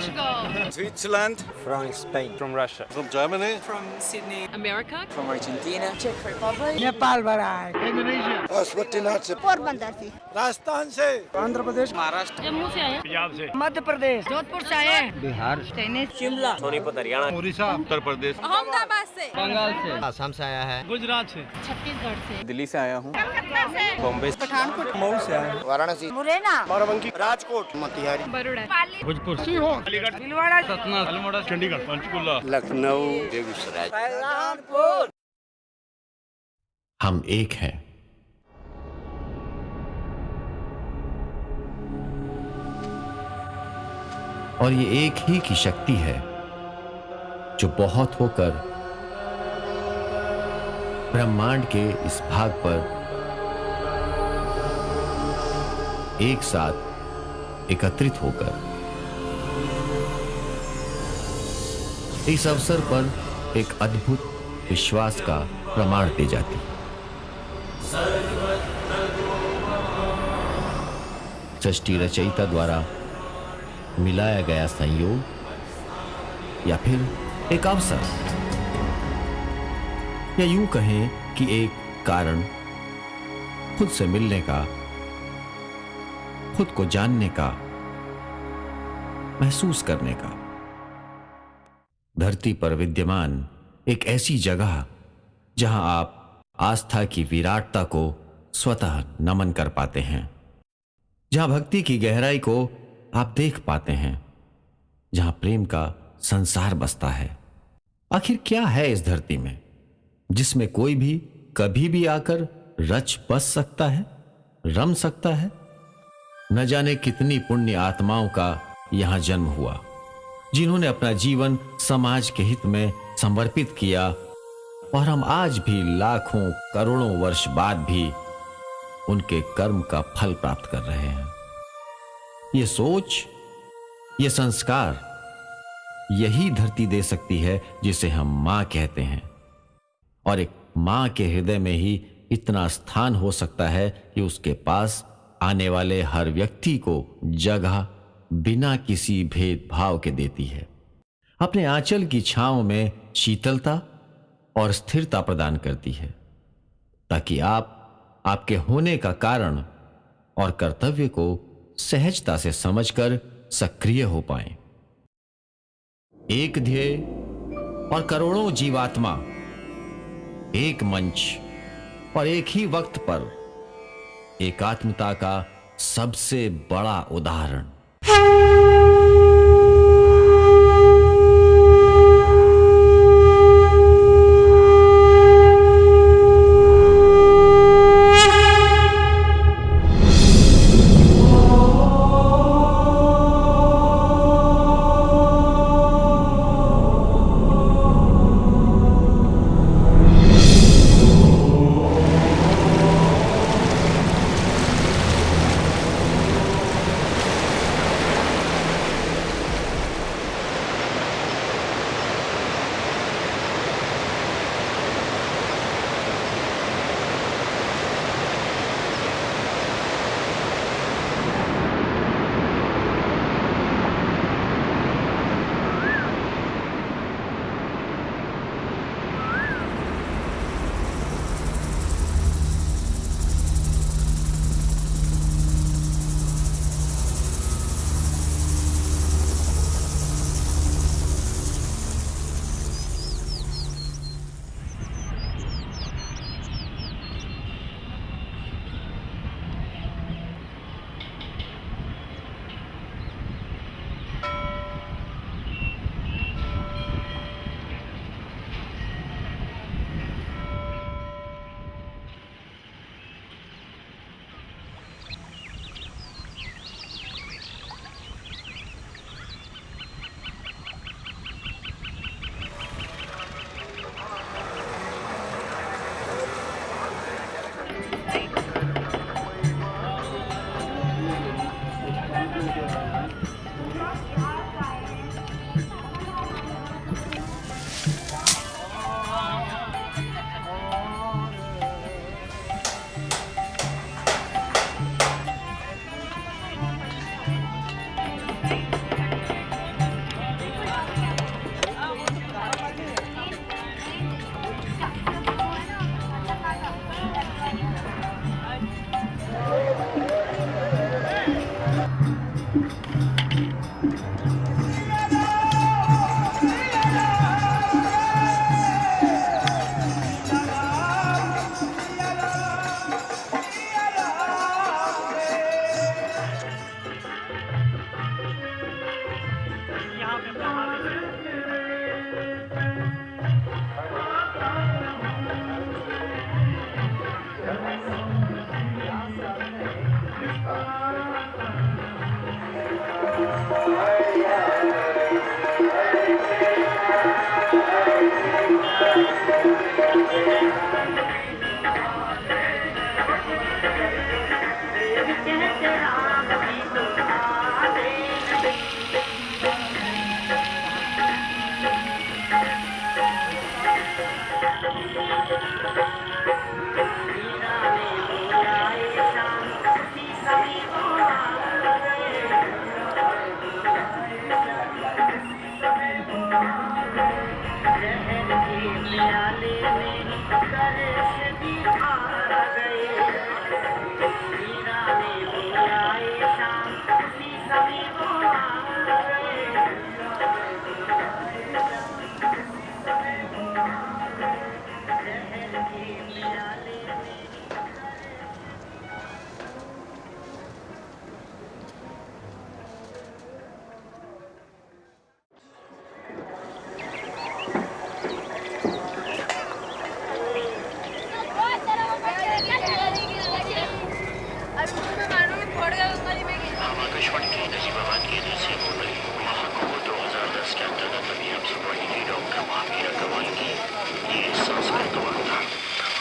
Portugal. Switzerland. From Spain. From Russia. From Germany. From Sydney. America. From Argentina. Czech Republic. Nepal बड़ा पोरबंदर से, राजस्थान से। आंध्र प्रदेश, महाराष्ट्र, जम्मू से आए पंजाब से। मध्य प्रदेश, जोधपुर से आए हैं। बिहार, शिमला, सोनीपत, हरियाणा, उड़ीसा, उत्तर प्रदेश, अहमदाबाद से। बंगाल से, आसाम से आया है, गुजरात से, छत्तीसगढ़ से। दिल्ली से आया हूँ, कलकत्ता से। बॉम्बे, पठानकोट, मऊ से आया, वाराणसी, मुरैना, बाराबंकी, राजकोट, मोतिहारी, बड़ोड़ा, पाली, भोजपुर, सीहोर, अलीगढ़, भीलवाड़ा, सतना, अल्मोड़ा, चंडीगढ़, पंचकुला, लखनऊ, बेगूसराय। हम एक हैं। और ये एक ही की शक्ति है जो बहुत होकर ब्रह्मांड के इस भाग पर एक साथ एकत्रित होकर इस अवसर पर एक अद्भुत विश्वास का प्रमाण दे जाती है। सृष्टि रचयिता द्वारा मिलाया गया संयोग या फिर एक अवसर या यूं कहें कि एक कारण खुद से मिलने का, खुद को जानने का, महसूस करने का। धरती पर विद्यमान एक ऐसी जगह जहां आप आस्था की विराटता को स्वतः नमन कर पाते हैं, जहां भक्ति की गहराई को आप देख पाते हैं, जहां प्रेम का संसार बसता है। आखिर क्या है इस धरती में जिसमें कोई भी कभी भी आकर रच बस सकता है, रम सकता है? न जाने कितनी पुण्य आत्माओं का यहां जन्म हुआ, जिन्होंने अपना जीवन समाज के हित में समर्पित किया, और हम आज भी लाखों करोड़ों वर्ष बाद भी उनके कर्म का फल प्राप्त कर रहे हैं। ये सोच, ये संस्कार, यही धरती दे सकती है जिसे हम मां कहते हैं। और एक मां के हृदय में ही इतना स्थान हो सकता है कि उसके पास आने वाले हर व्यक्ति को जगह बिना किसी भेदभाव के देती है। अपने आंचल की छांव में शीतलता और स्थिरता प्रदान करती है, ताकि आप आपके होने का कारण और कर्तव्य को सहजता से समझकर सक्रिय हो पाएं। एक ध्येय और करोड़ों जीवात्मा, एक मंच और एक ही वक्त पर एकात्मता का सबसे बड़ा उदाहरण।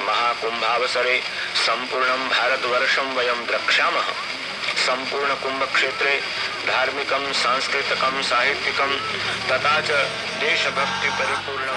महाकुंभावसरे संपूर्णं भारतवर्षं वयं द्रक्ष्यामः। संपूर्ण कुंभ क्षेत्रे धार्मिकं, सांस्कृतिकं, साहित्यिकं तथा च देशभक्ति परिपूर्णं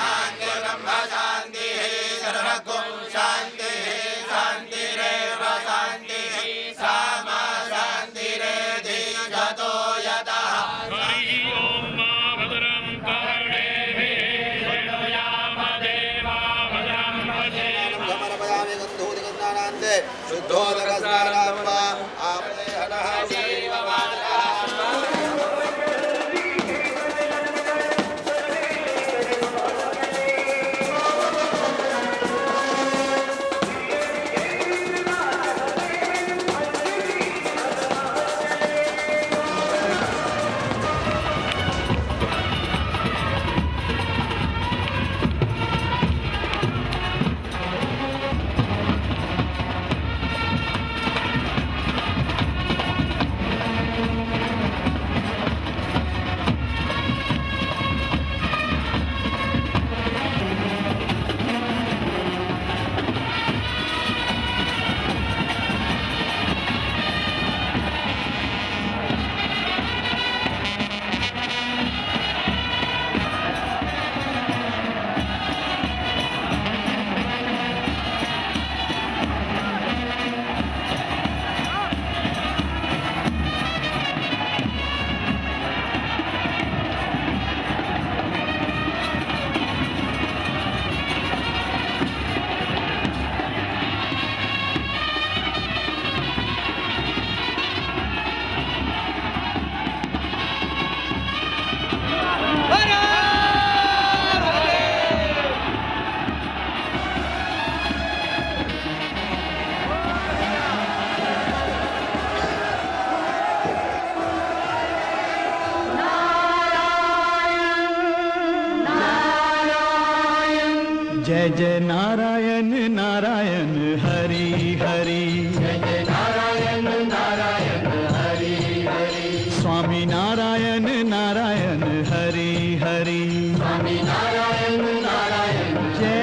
जय जय नारायण नारायण हरि हरि, जय जय नारायण नारायण हरि हरि, स्वामी नारायण नारायण हरि हरि, स्वामी नारायण नारायण, जय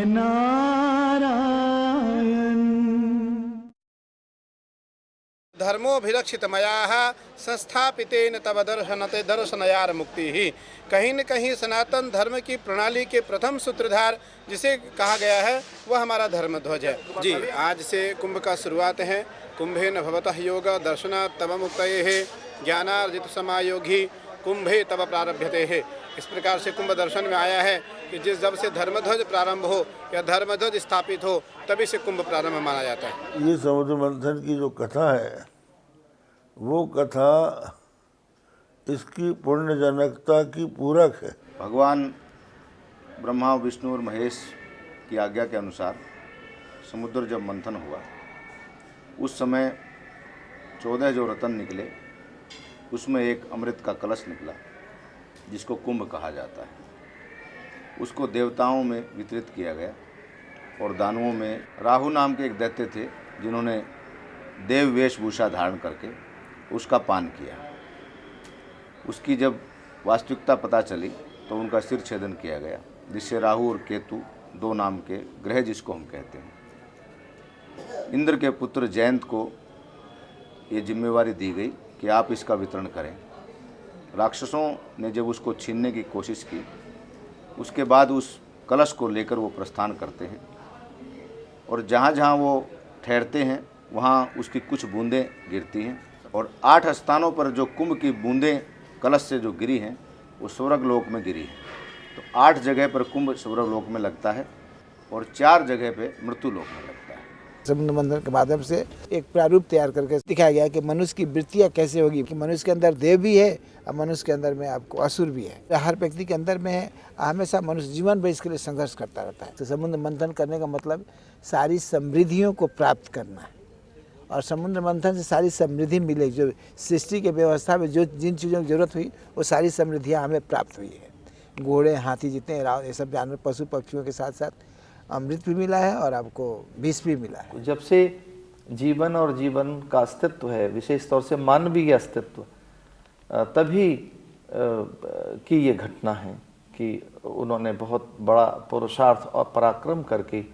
नारायण। धर्मोभिरक्षित मयाः संस्थापितेन तव दर्शनते दर्शनयार मुक्ति ही। कहीं न कहीं सनातन धर्म की प्रणाली के प्रथम सूत्रधार जिसे कहा गया है वह हमारा धर्म ध्वज है। जी, आज से कुंभ का शुरुआत है। कुंभे न भवतः योग दर्शनात् तव मुक्तये ज्ञानार्जित समायोगी कुंभे तव प्रारभ्यते है। इस प्रकार से कुंभ दर्शन में आया है कि जिस जब से धर्मध्वज प्रारंभ हो या धर्मध्वज स्थापित हो तभी से कुंभ प्रारंभ माना जाता है। ये समुद्र मंथन की जो कथा है वो कथा इसकी पुण्यजनकता की पूरक है। भगवान ब्रह्मा, विष्णु और महेश की आज्ञा के अनुसार समुद्र जब मंथन हुआ उस समय 14 जो रत्न निकले उसमें एक अमृत का कलश निकला जिसको कुंभ कहा जाता है। उसको देवताओं में वितरित किया गया और दानवों में राहु नाम के एक दैत्य थे जिन्होंने देव वेशभूषा धारण करके उसका पान किया। उसकी जब वास्तविकता पता चली तो उनका सिर छेदन किया गया, जिससे राहु और केतु दो नाम के ग्रह जिसको हम कहते हैं, इंद्र के पुत्र जयंत को ये जिम्मेवारी दी गई कि आप इसका वितरण करें। राक्षसों ने जब उसको छीनने की कोशिश की, उसके बाद उस कलश को लेकर वो प्रस्थान करते हैं और जहाँ जहाँ वो ठहरते हैं वहाँ उसकी कुछ बूंदें गिरती हैं और 8 स्थानों पर जो कुंभ की बूंदें कलश से जो गिरी हैं वो स्वर्ग लोक में गिरी है। तो 8 जगह पर कुंभ स्वर्ग लोक में लगता है और 4 जगह पे मृत्यु लोक में लगता है। समुद्र मंथन के माध्यम से एक प्रारूप तैयार करके दिखाया गया कि मनुष्य की वृत्तियाँ कैसे होगी, कि मनुष्य के अंदर देव भी है और मनुष्य के अंदर में आपको असुर भी है। हर व्यक्ति के अंदर में है, हमेशा मनुष्य जीवन भर इसके लिए संघर्ष करता रहता है। तो समुद्र मंथन करने का मतलब सारी समृद्धियों को प्राप्त करना है और समुद्र मंथन से सारी समृद्धि मिले। जो सृष्टि के व्यवस्था में जो जिन चीज़ों की जरूरत हुई वो सारी समृद्धियाँ हमें प्राप्त हुई है। घोड़े, हाथी, जितने राव, ये सब जानवर, पशु पक्षियों के साथ साथ अमृत भी मिला है और आपको विष भी मिला है। जब से जीवन और जीवन का अस्तित्व है, विशेष तौर से मानवीय अस्तित्व, तभी की ये घटना है कि उन्होंने बहुत बड़ा पुरुषार्थ और पराक्रम करके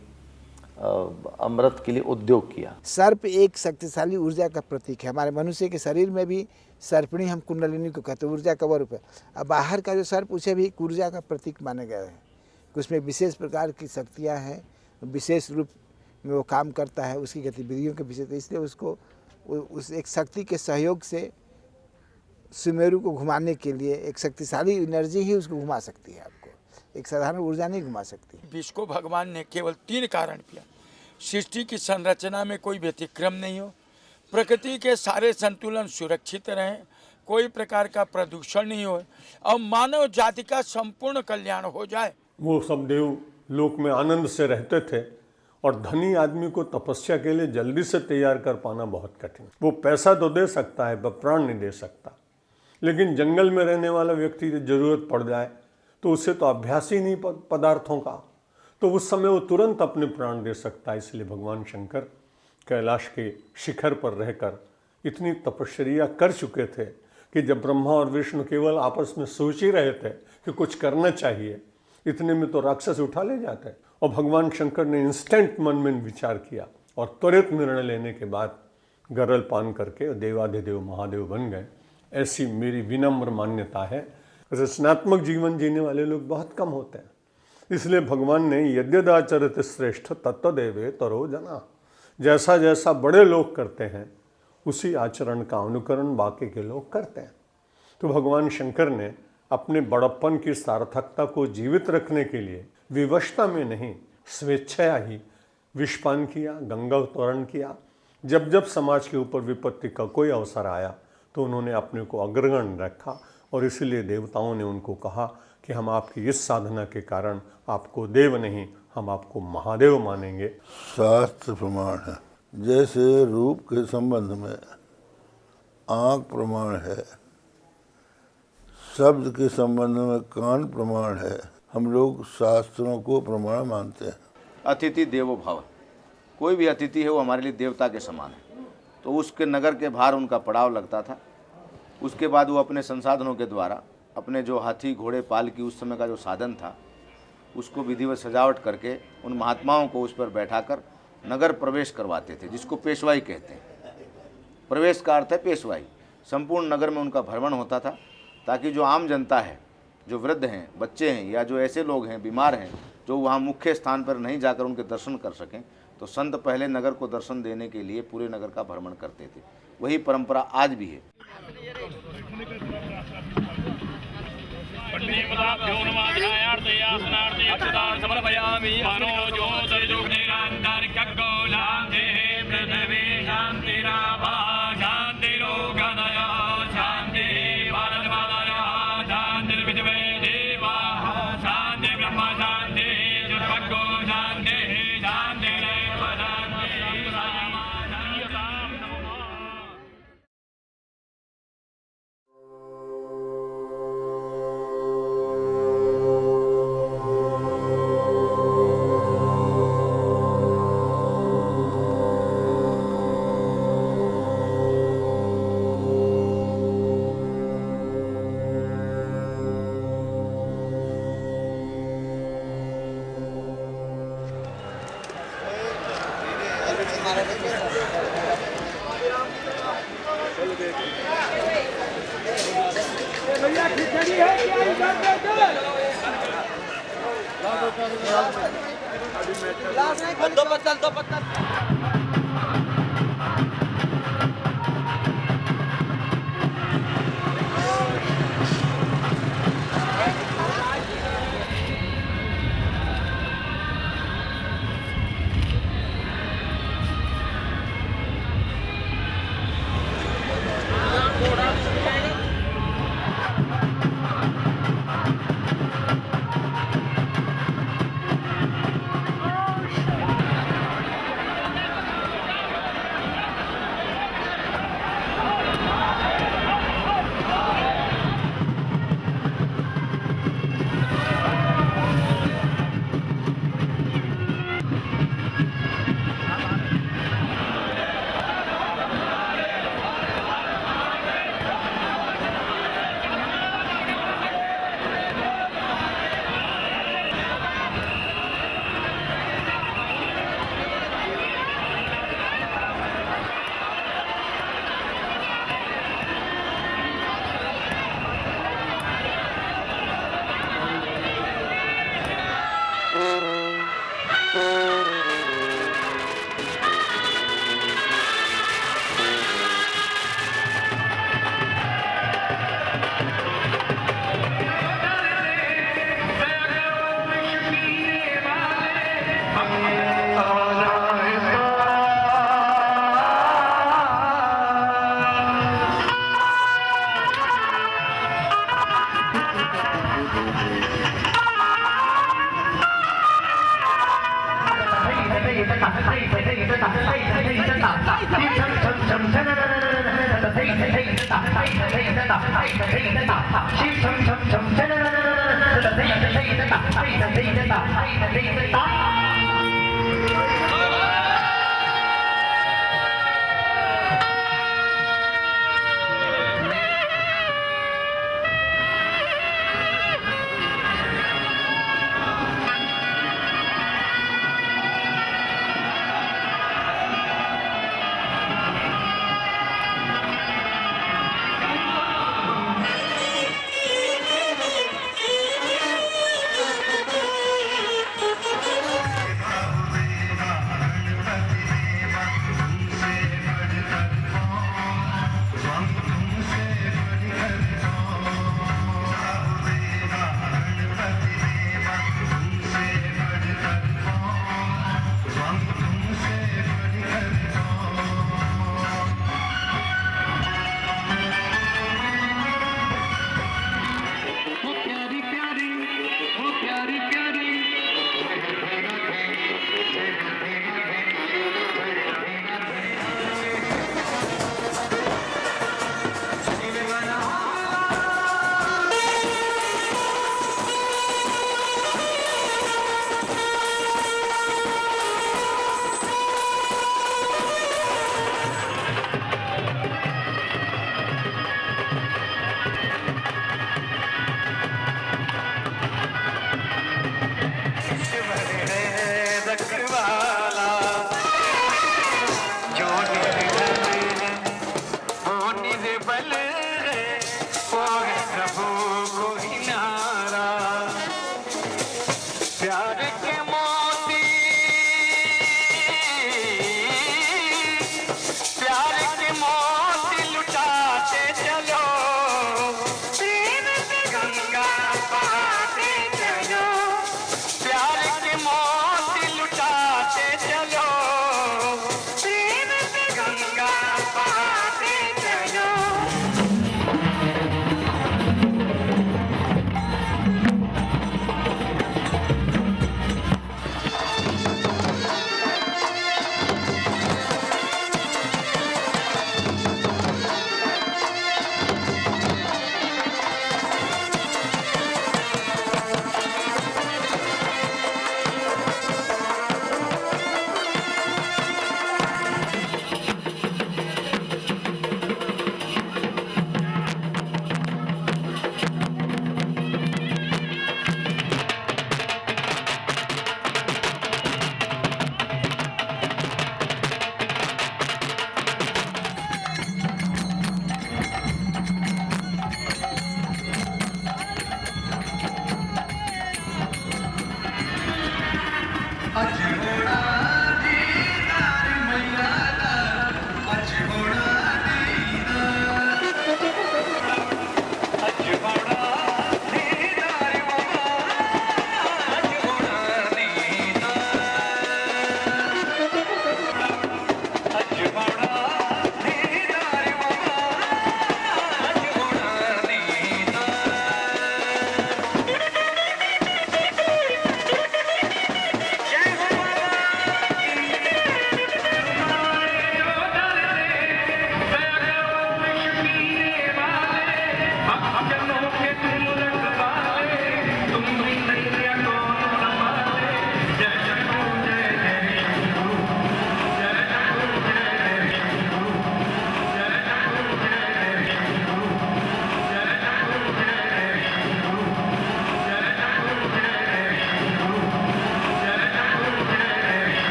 अमृत के लिए उद्योग किया। सर्प एक शक्तिशाली ऊर्जा का प्रतीक है। हमारे मनुष्य के शरीर में भी सर्पिणी, हम कुंडलिनी को कहते हैं, ऊर्जा का स्वरूप है। अब बाहर का जो सर्प, उसे भी ऊर्जा का प्रतीक माना गया है। उसमें विशेष प्रकार की शक्तियाँ हैं, विशेष रूप में वो काम करता है, उसकी गतिविधियों के विशेष, इसलिए उसको उस एक शक्ति के सहयोग से सुमेरु को घुमाने के लिए एक शक्तिशाली एनर्जी ही उसको घुमा सकती है। आपको एक साधारण ऊर्जा नहीं घुमा सकती। विश्व को भगवान ने केवल 3 कारण किया। सृष्टि की संरचना में कोई व्यतिक्रम नहीं हो, प्रकृति के सारे संतुलन सुरक्षित रहें, कोई प्रकार का प्रदूषण नहीं हो और मानव जाति का संपूर्ण कल्याण हो जाए। वो सब देव लोक में आनंद से रहते थे और धनी आदमी को तपस्या के लिए जल्दी से तैयार कर पाना बहुत कठिन। वो पैसा तो दे सकता है पर प्राण नहीं दे सकता। लेकिन जंगल में रहने वाला व्यक्ति की जरूरत पड़ जाए तो उसे तो अभ्यास ही नहीं पदार्थों का, तो उस समय वो तुरंत अपने प्राण दे सकता है। इसलिए भगवान शंकर कैलाश के शिखर पर रहकर इतनी तपश्चर्या कर चुके थे कि जब ब्रह्मा और विष्णु केवल आपस में सोच ही रहे थे कि कुछ करना चाहिए, इतने में तो राक्षस उठा ले जाते। और भगवान शंकर ने इंस्टेंट मन में विचार किया और त्वरित निर्णय लेने के बाद गरल पान करके देवाधिदेव महादेव बन गए। ऐसी मेरी विनम्र मान्यता है। रचनात्मक जीवन जीने वाले लोग बहुत कम होते हैं। इसलिए भगवान ने यद्यदाचरित श्रेष्ठ तत्वदेवे तरो जना, जैसा जैसा बड़े लोग करते हैं उसी आचरण का अनुकरण बाकी के लोग करते हैं। तो भगवान शंकर ने अपने बड़प्पन की सार्थकता को जीवित रखने के लिए विवशता में नहीं, स्वेच्छा ही विषपान किया, गंगावतरण किया। जब जब समाज के ऊपर विपत्ति का कोई अवसर आया तो उन्होंने अपने को अग्रगण्य रखा और इसलिए देवताओं ने उनको कहा कि हम आपकी इस साधना के कारण आपको देव नहीं, हम आपको महादेव मानेंगे। शास्त्र प्रमाण है। जैसे रूप के संबंध में आँख प्रमाण है, शब्द के संबंध में कान प्रमाण है, हम लोग शास्त्रों को प्रमाण मानते हैं। अतिथि देवो भव, कोई भी अतिथि है वो हमारे लिए देवता के समान है। तो उसके नगर के बाहर उनका पड़ाव लगता था। उसके बाद वो अपने संसाधनों के द्वारा अपने जो हाथी, घोड़े, पालकी उस समय का जो साधन था उसको विधिवत सजावट करके उन महात्माओं को उस पर बैठाकर नगर प्रवेश करवाते थे, जिसको पेशवाई कहते हैं। प्रवेश का अर्थ है पेशवाई। संपूर्ण नगर में उनका भ्रमण होता था ताकि जो आम जनता है, जो वृद्ध हैं, बच्चे हैं या जो ऐसे लोग हैं, बीमार हैं, जो वहाँ मुख्य स्थान पर नहीं जाकर उनके दर्शन कर सकें, तो संत पहले नगर को दर्शन देने के लिए पूरे नगर का भ्रमण करते थे। वही परंपरा आज भी है।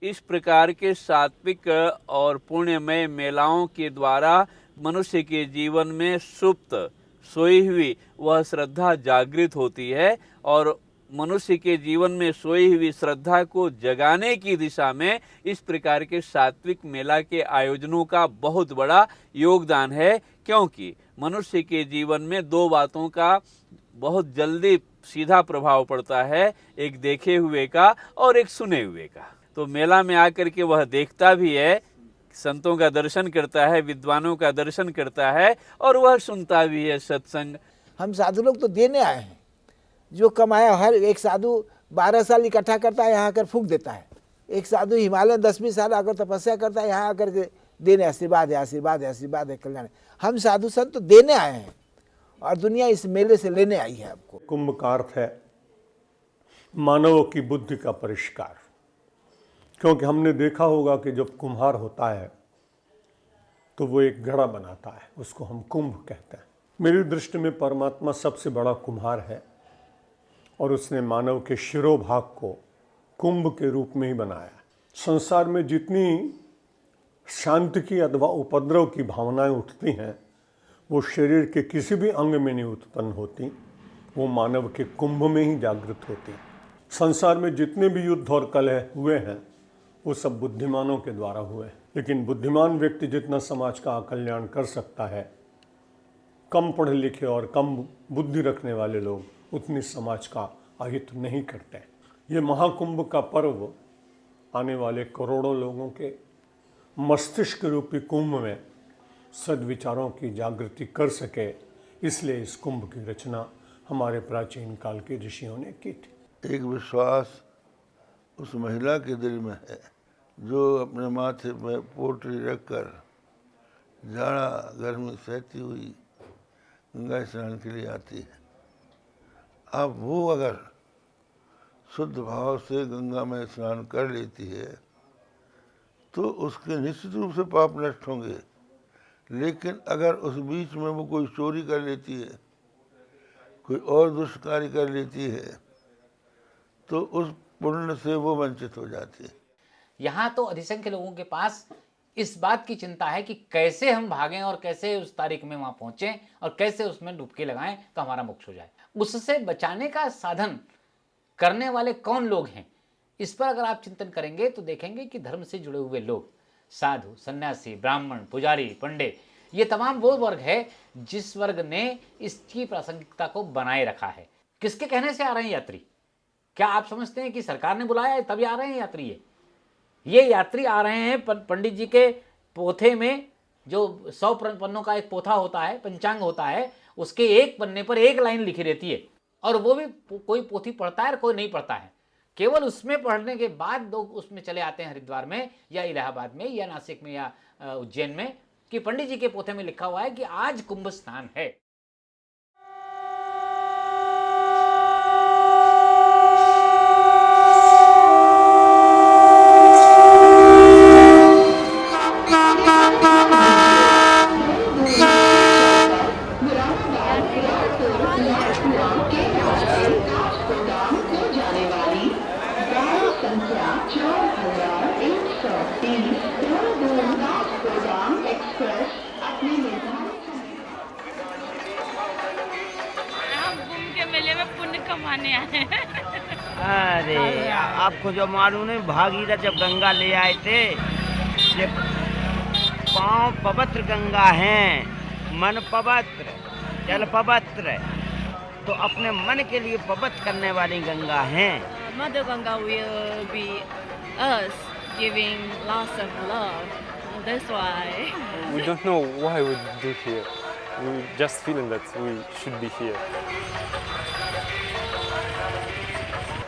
इस प्रकार के सात्विक और पुण्यमय मेलाओं के द्वारा मनुष्य के जीवन में सुप्त सोई हुई वह श्रद्धा जागृत होती है और मनुष्य के जीवन में सोई हुई श्रद्धा को जगाने की दिशा में इस प्रकार के सात्विक मेला के आयोजनों का बहुत बड़ा योगदान है, क्योंकि मनुष्य के जीवन में दो बातों का बहुत जल्दी सीधा प्रभाव पड़ता है, एक देखे हुए का और एक सुने हुए का। तो मेला में आकर के वह देखता भी है, संतों का दर्शन करता है, विद्वानों का दर्शन करता है और वह सुनता भी है सत्संग। हम साधु लोग तो देने आए हैं, जो कमाया हर एक साधु 12 साल इकट्ठा करता है, यहाँ आकर फूंक देता है। एक साधु हिमालय 10-20 साल आकर तपस्या करता है, यहाँ आकर के देने आशीर्वाद है, आशीर्वाद है, आशीर्वाद है, कल्याण है। हम साधु संत तो देने आए हैं और दुनिया इस मेले से लेने आई है आपको। कुंभ का अर्थ है मानव की बुद्धि का परिष्कार, क्योंकि हमने देखा होगा कि जब कुम्हार होता है तो वो एक घड़ा बनाता है, उसको हम कुंभ कहते हैं। मेरी दृष्टि में परमात्मा सबसे बड़ा कुम्हार है और उसने मानव के शिरोभाग को कुंभ के रूप में ही बनाया। संसार में जितनी शांति की अथवा उपद्रव की भावनाएं उठती हैं वो शरीर के किसी भी अंग में नहीं उत्पन्न होती, वो मानव के कुंभ में ही जागृत होती। संसार में जितने भी युद्ध और कलह हुए हैं वो सब बुद्धिमानों के द्वारा हुए, लेकिन बुद्धिमान व्यक्ति जितना समाज का कल्याण कर सकता है, कम पढ़े लिखे और कम बुद्धि रखने वाले लोग उतनी समाज का अहित नहीं करते। ये महाकुंभ का पर्व आने वाले करोड़ों लोगों के मस्तिष्क रूपी कुंभ में सद्विचारों की जागृति कर सके, इसलिए इस कुंभ की रचना हमारे प्राचीन काल के ऋषियों ने की थी। एक विश्वास उस महिला के दिल में है जो अपने माथे में पोटली रखकर जाड़ा गर्मी सहती हुई गंगा स्नान के लिए आती है। अब वो अगर शुद्ध भाव से गंगा में स्नान कर लेती है तो उसके निश्चित रूप से पाप नष्ट होंगे, लेकिन अगर उस बीच में वो कोई चोरी कर लेती है, कोई और दुष्ट कार्य कर लेती है, तो उस पुण्य से वो वंचित हो जाती है। यहाँ तो अधिसंख्य लोगों के पास इस बात की चिंता है कि कैसे हम भागें और कैसे उस तारीख में वहाँ पहुँचें और कैसे उसमें डुबकी लगाएं तो हमारा मोक्ष हो जाए। उससे बचाने का साधन करने वाले कौन लोग हैं, इस पर अगर आप चिंतन करेंगे तो देखेंगे कि धर्म से जुड़े हुए लोग, साधु, सन्यासी, ब्राह्मण, पुजारी, पंडित, ये तमाम वो वर्ग है जिस वर्ग ने इसकी प्रासंगिकता को बनाए रखा है। किसके कहने से आ रहे हैं यात्री? क्या आप समझते हैं कि सरकार ने बुलाया है तभी आ रहे हैं यात्री? ये यात्री आ रहे हैं पंडित जी के पोथे में, जो 100 पन्नों का एक पोथा होता है, पंचांग होता है, उसके एक पन्ने पर एक लाइन लिखी रहती है और वो भी कोई पोथी पढ़ता है और कोई नहीं पढ़ता है। केवल उसमें पढ़ने के बाद लोग उसमें चले आते हैं हरिद्वार में या इलाहाबाद में या नासिक में या उज्जैन में कि पंडित जी के पोथे में लिखा हुआ है कि आज कुंभ स्नान है। जाने वाली गाड़ी संख्या 4100 हम कुंभ के मेले में पुण्य कमाने आए हैं। अरे आपको जो मालूम है, भागीरथ जब गंगा ले आए थे, ये पांव पवित्र गंगा हैं, मन पवित्र, जल पवित्र, तो अपने मन के लिए पवित्र करने वाली गंगा हैं। Mother Ganga will be us giving lots of love. That's why. We don't know why we do here. We just feeling that we should be here.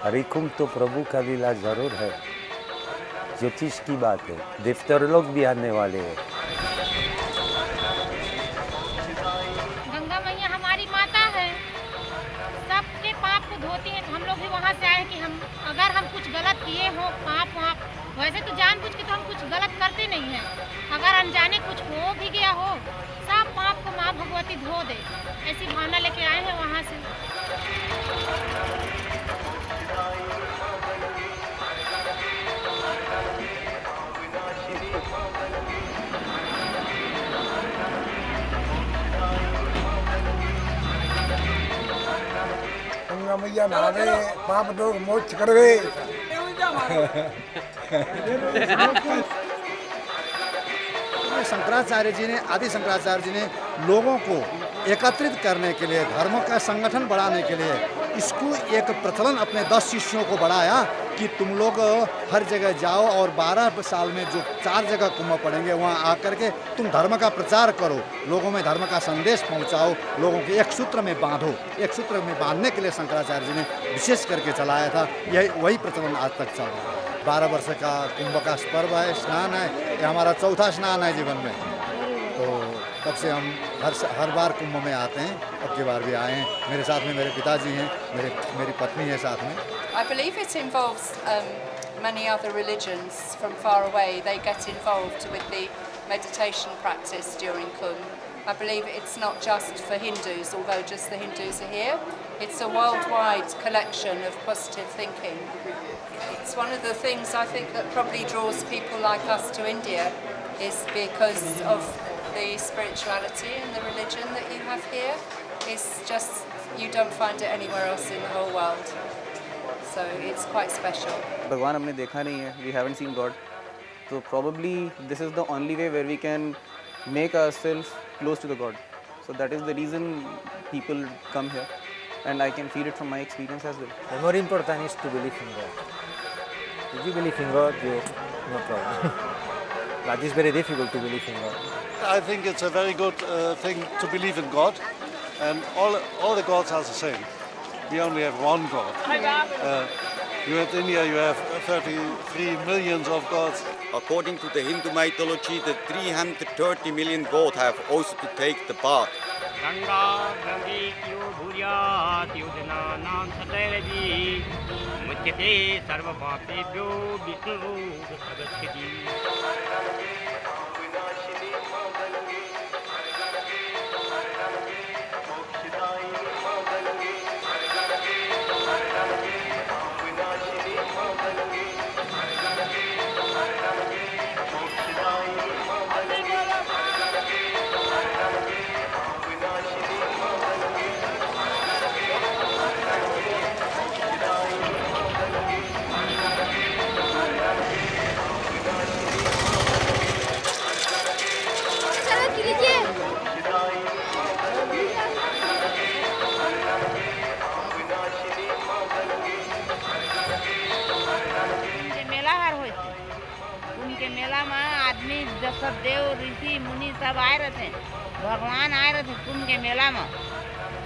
हरिकुंभ तो प्रभु का लीला जरूर है, ज्योतिष की बात है, देवतर लोग भी आने वाले हैं। गंगा मैया हमारी माता है, सबके पाप को धोती है। तो हम लोग भी वहाँ से आए कि हम अगर हम कुछ गलत किए हो, पाप वाप, वैसे तो जानबूझ के तो हम कुछ गलत करते नहीं हैं, अगर अनजाने कुछ हो भी गया हो, सब पाप को माँ भगवती धो दे, ऐसी भावना लेके आए हैं वहाँ से। गंगा मैया नहावे, पाप दोष मोक्ष करवे। शंकराचार्य जी ने, आदि शंकराचार्य जी ने लोगों को एकत्रित करने के लिए, धर्म का संगठन बढ़ाने के लिए इसको एक प्रचलन अपने 10 शिष्यों को बढ़ाया कि तुम लोग हर जगह जाओ और 12 साल में जो 4 जगह कुंभ पड़ेंगे वहाँ आकर के तुम धर्म का प्रचार करो, लोगों में धर्म का संदेश पहुँचाओ, लोगों को एक सूत्र में बांधो। एक सूत्र में बांधने के लिए शंकराचार्य जी ने विशेष करके चलाया था। यही वही प्रचलन आज तक चल रहा है। 12 वर्ष का कुंभ का पर्व है, स्नान है, ये हमारा चौथा स्नान है जीवन में। तो तब से हम हर बार कुंभ में आते हैं, अब की बार भी आए हैं। मेरे साथ में मेरे पिताजी हैं, मेरी पत्नी है साथ में। I believe it involves many other religions from far away. They get involved with the meditation practice during Kumbh. I believe it's not just for Hindus, although just the Hindus are here. It's a worldwide collection of positive thinking. It's one of the things I think that probably draws people like us to India is because of the spirituality and the religion that you have here. It's just, you don't find it anywhere else in the whole world. So it's quite special. भगवान हमने देखा नहीं है, we haven't seen God. So probably this is the only way where we can make ourselves close to the God. So that is the reason people come here, and I can feel it from my experience as well. The more important is to believe in God. If you believe in God, you no problem. But it's very difficult to believe in God. I think it's a very good thing to believe in God, and all the gods are the same. We only have one God. You at India, you have 33 millions of gods. According to the Hindu mythology, the 330 million gods have also to take the bath. Ganga Gange क्यों भूयात् युधनानां सतैरजी मुच्यते सर्वपापेभ्यो विष्णुः प्रगच्छति। सब देव ऋषि मुनि सब आए रहे थे, भगवान आए रहे थे कुंभ के मेला में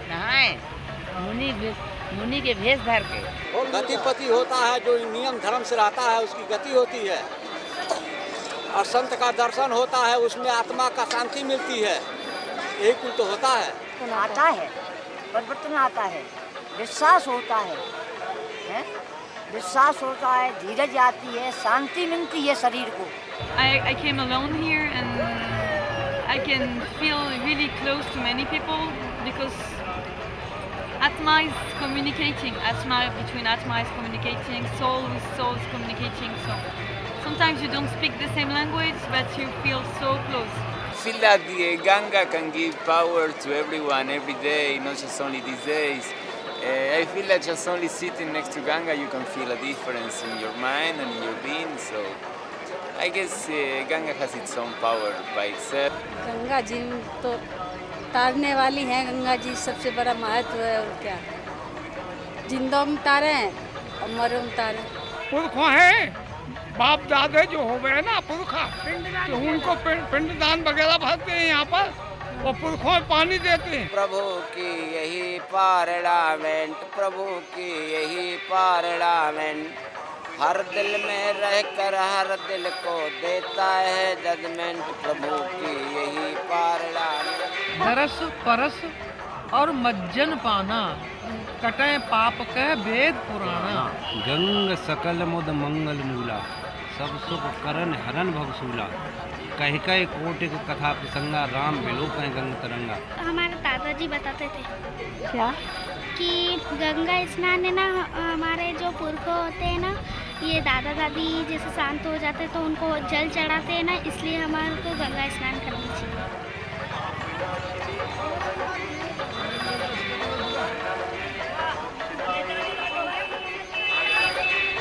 नहाए, मुनि के भेष धर के। गतिपति होता है, जो नियम धर्म से रहता है उसकी गति होती है, और संत का दर्शन होता है, उसमें आत्मा का शांति मिलती है। यही कुल तो होता है। आता है, परिवर्तन आता है, विश्वास होता है, विश्वास होता है, धीरज आती है, शांति मिलती है शरीर को। I came alone here and I can feel really close to many people because Atma is communicating, between Atma is communicating, soul with soul is communicating, so sometimes you don't speak the same language, but you feel so close. I feel that the Ganga can give power to everyone every day, not just only these days. I feel that just only sitting next to Ganga, you can feel a difference in your mind and in your being. So I guess Ganga has its own power by itself. Ganga ji तो तारने वाली हैं, गंगा जी सबसे बड़ा महत्व है। और क्या, जिंदों में तारे हैं और मरों में तारे। पुरखों हैं, बाप दादे जो हो गए ना पुरखा, तो उनको पिंडदान वगैरह भरते हैं यहाँ पर और पुरखों में पानी देते हैं। प्रभु की यही पार्लियामेंट, प्रभु की यही पार्लियामेंट, हर दिल में रहकर हर दिल को देता है जजमेंट, प्रभु की यही पार्लियामेंट। दरस परस और मज्जन पाना, कटे पाप कह वेद पुराना। गंग सकल मुद मंगल मूला, सब सुख करन हरन भवसूला। कह कह कोटि कथा प्रसंगा, राम विलोक है गंग तरंगा। हमारे दादाजी बताते थे क्या कि गंगा स्नान है ना, हमारे जो पुरखों होते हैं ना, ये दादा दादी जैसे शांत हो जाते हैं तो उनको जल चढ़ाते हैं ना, इसलिए हमारे को गंगा स्नान करना चाहिए।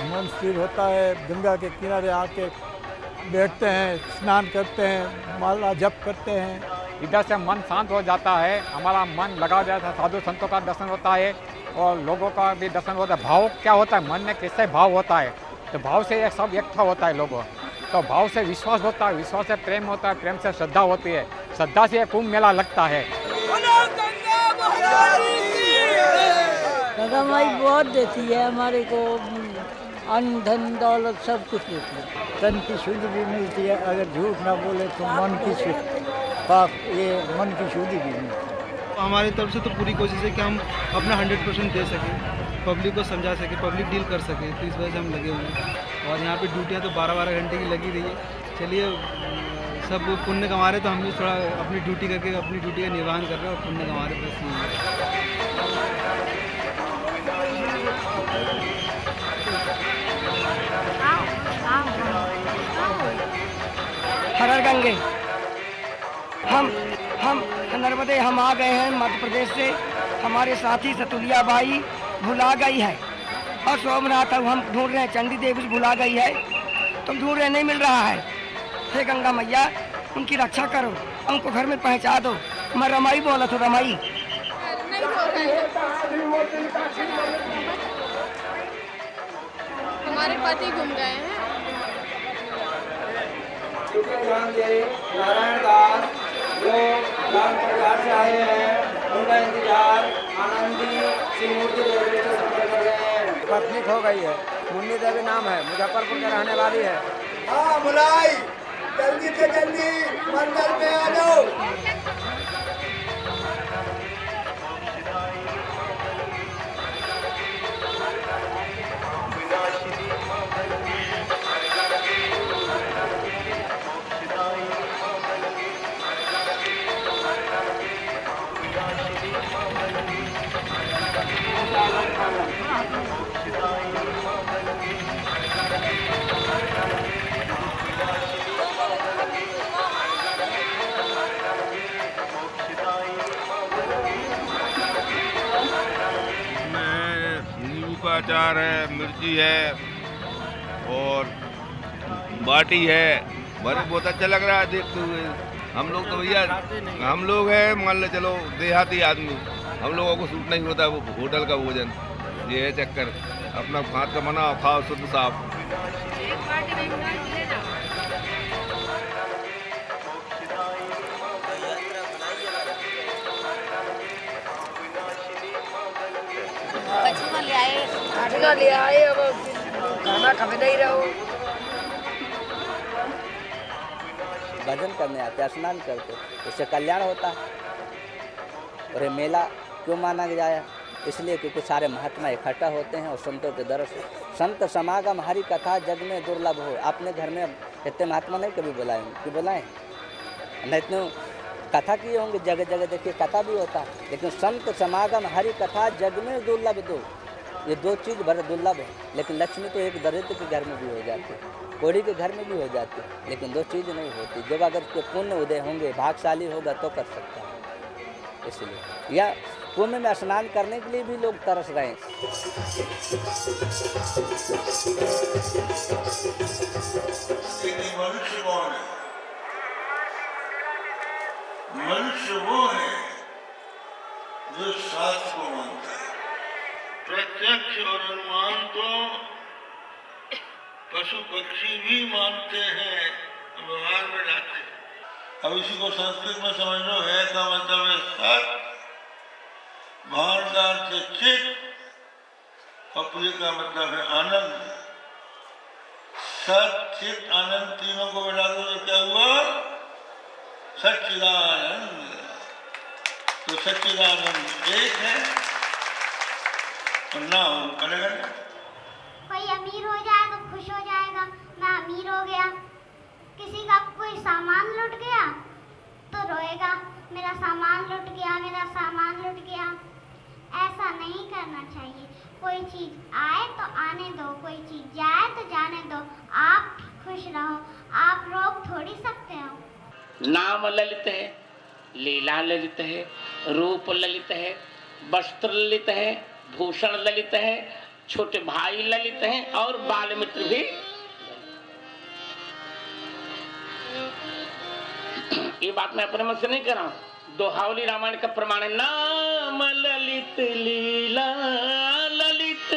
मन स्थिर होता है, गंगा के किनारे आके बैठते हैं, स्नान करते हैं, माला जप करते हैं। इधर से मन शांत हो जाता है, हमारा मन लगा जाता है, साधु संतों का दर्शन होता है और लोगों का भी दर्शन होता है। भाव क्या होता है, मन में कैसे भाव होता है, तो भाव से ये सब एकता होता है लोगों, तो भाव से विश्वास होता है, विश्वास से प्रेम होता है, प्रेम से श्रद्धा होती है, श्रद्धा से कुंभ मेला लगता है। गंगा माई बहुत देती है हमारे को, अन्न धन दौलत सब कुछ देती है। तन की शुद्धि भी मिलती है, अगर झूठ ना बोले तो मन की पाप, ये मन की शुद्धि भी मिलती है। हमारी तरफ से तो पूरी कोशिश है कि हम अपना 100% दे सकें, पब्लिक को समझा सकें, पब्लिक डील कर सकें, तो इस वजह से हम लगे हुए हैं। और यहाँ पे ड्यूटियाँ तो 12-12 घंटे की लगी रही है। चलिए, सब पुण्य कमा रहे तो हम भी थोड़ा अपनी ड्यूटी करके अपनी ड्यूटी का निर्वहन कर रहे हैं और पुण्य कमा रहे बस। हर हर गंगे, हम नर्मदे हम आ गए हैं मध्य प्रदेश से। हमारे साथी सतुलिया बाई भुला गई है और सोमनाथ हम ढूंढ रहे हैं, चंडी देवी भुला गई है, तुम ढूंढ रहे नहीं मिल रहा है। हे गंगा मैया, उनकी रक्षा करो, उनको घर में पहुंचा दो। मैं रमाई बोला तो रमाई। हमारे पति घूम गए हैं। नारायण दास जो लाल परिवार से आए हैं, उनका इंतजार आनंदी सिंह रेलवे स्टेशन पर कर रहे हैं। पत्नी खो गई है, मुन्नी देवी नाम है, मुजफ्फरपुर के रहने वाली है। हाँ बुलाई, जल्दी से जल्दी मंदिर में आ जाओ। अचार है, मिर्ची है और बाटी है। बड़े बहुत अच्छा लग रहा है देखते हुए। हम लोग तो भैया हम लोग हैं, मान लो चलो देहाती आदमी, हम लोगों को सूट नहीं होता वो होटल का भोजन। ये है चक्कर, अपना हाथ का बनाओ, खाओ शुद्ध साफ। ले आए, अब खाना खाते नहीं रहो। भजन करने आते, स्नान करते, उससे कल्याण होता है। और ये मेला क्यों माना गया? इसलिए क्योंकि सारे महात्मा इकट्ठा होते हैं और संतों के दर्शन, संत समागम हरि कथा जग में दुर्लभ हो। अपने घर में इतने महात्मा नहीं कभी बुलाए, कि बुलाएं नहीं इतने कथा किए होंगे, जगह जगह देखिए कथा भी होता है, लेकिन संत समागम हरि कथा जग में दुर्लभ दो। ये दो चीज़ बड़े दुर्लभ है। लेकिन लक्ष्मी तो एक दरिद्र के घर में भी हो जाती है, कोढ़ी के घर में भी हो जाती है, लेकिन दो चीज़ नहीं होती। जब अगर कोई पुण्य उदय होंगे, भाग्यशाली होगा तो कर सकता है। इसलिए या कुंभ में स्नान करने के लिए भी लोग तरस रहे हैं। मनुष्य वो है जो शास्त्र को मानता है। प्रत्यक्ष और अनुमान तो पशु पक्षी भी मानते हैं, व्यवहार में लाते हैं। अब इसी को संस्कृत में समझ लो, है का मतलब है सत, भानदार से चित, और प्रिय का मतलब है आनंद। सत, चित, आनंद तीनों को मिला दो तो क्या हुआ? सच्चिदानंद। तो सच्चिदानंद एक है और ना हो अलग अलग। कोई अमीर हो जाए तो खुश हो जाएगा, मैं अमीर हो गया। किसी का कोई सामान लुट गया तो रोएगा, मेरा सामान लुट गया, मेरा सामान लुट गया। ऐसा नहीं करना चाहिए। कोई चीज़ आए तो आने दो, कोई चीज़ जाए तो जाने दो। आप खुश रहो, आप रोक थोड़ी सकते हो। नाम ललित है, लीला ललित है, रूप ललित है, वस्त्र ललित है, भूषण ललित है, छोटे भाई ललित हैं और बाल मित्र भी। ये बात मैं अपने मन से नहीं कर रहा हूं, दोहावली रामायण का प्रमाण है। नाम ललित लीला ललित,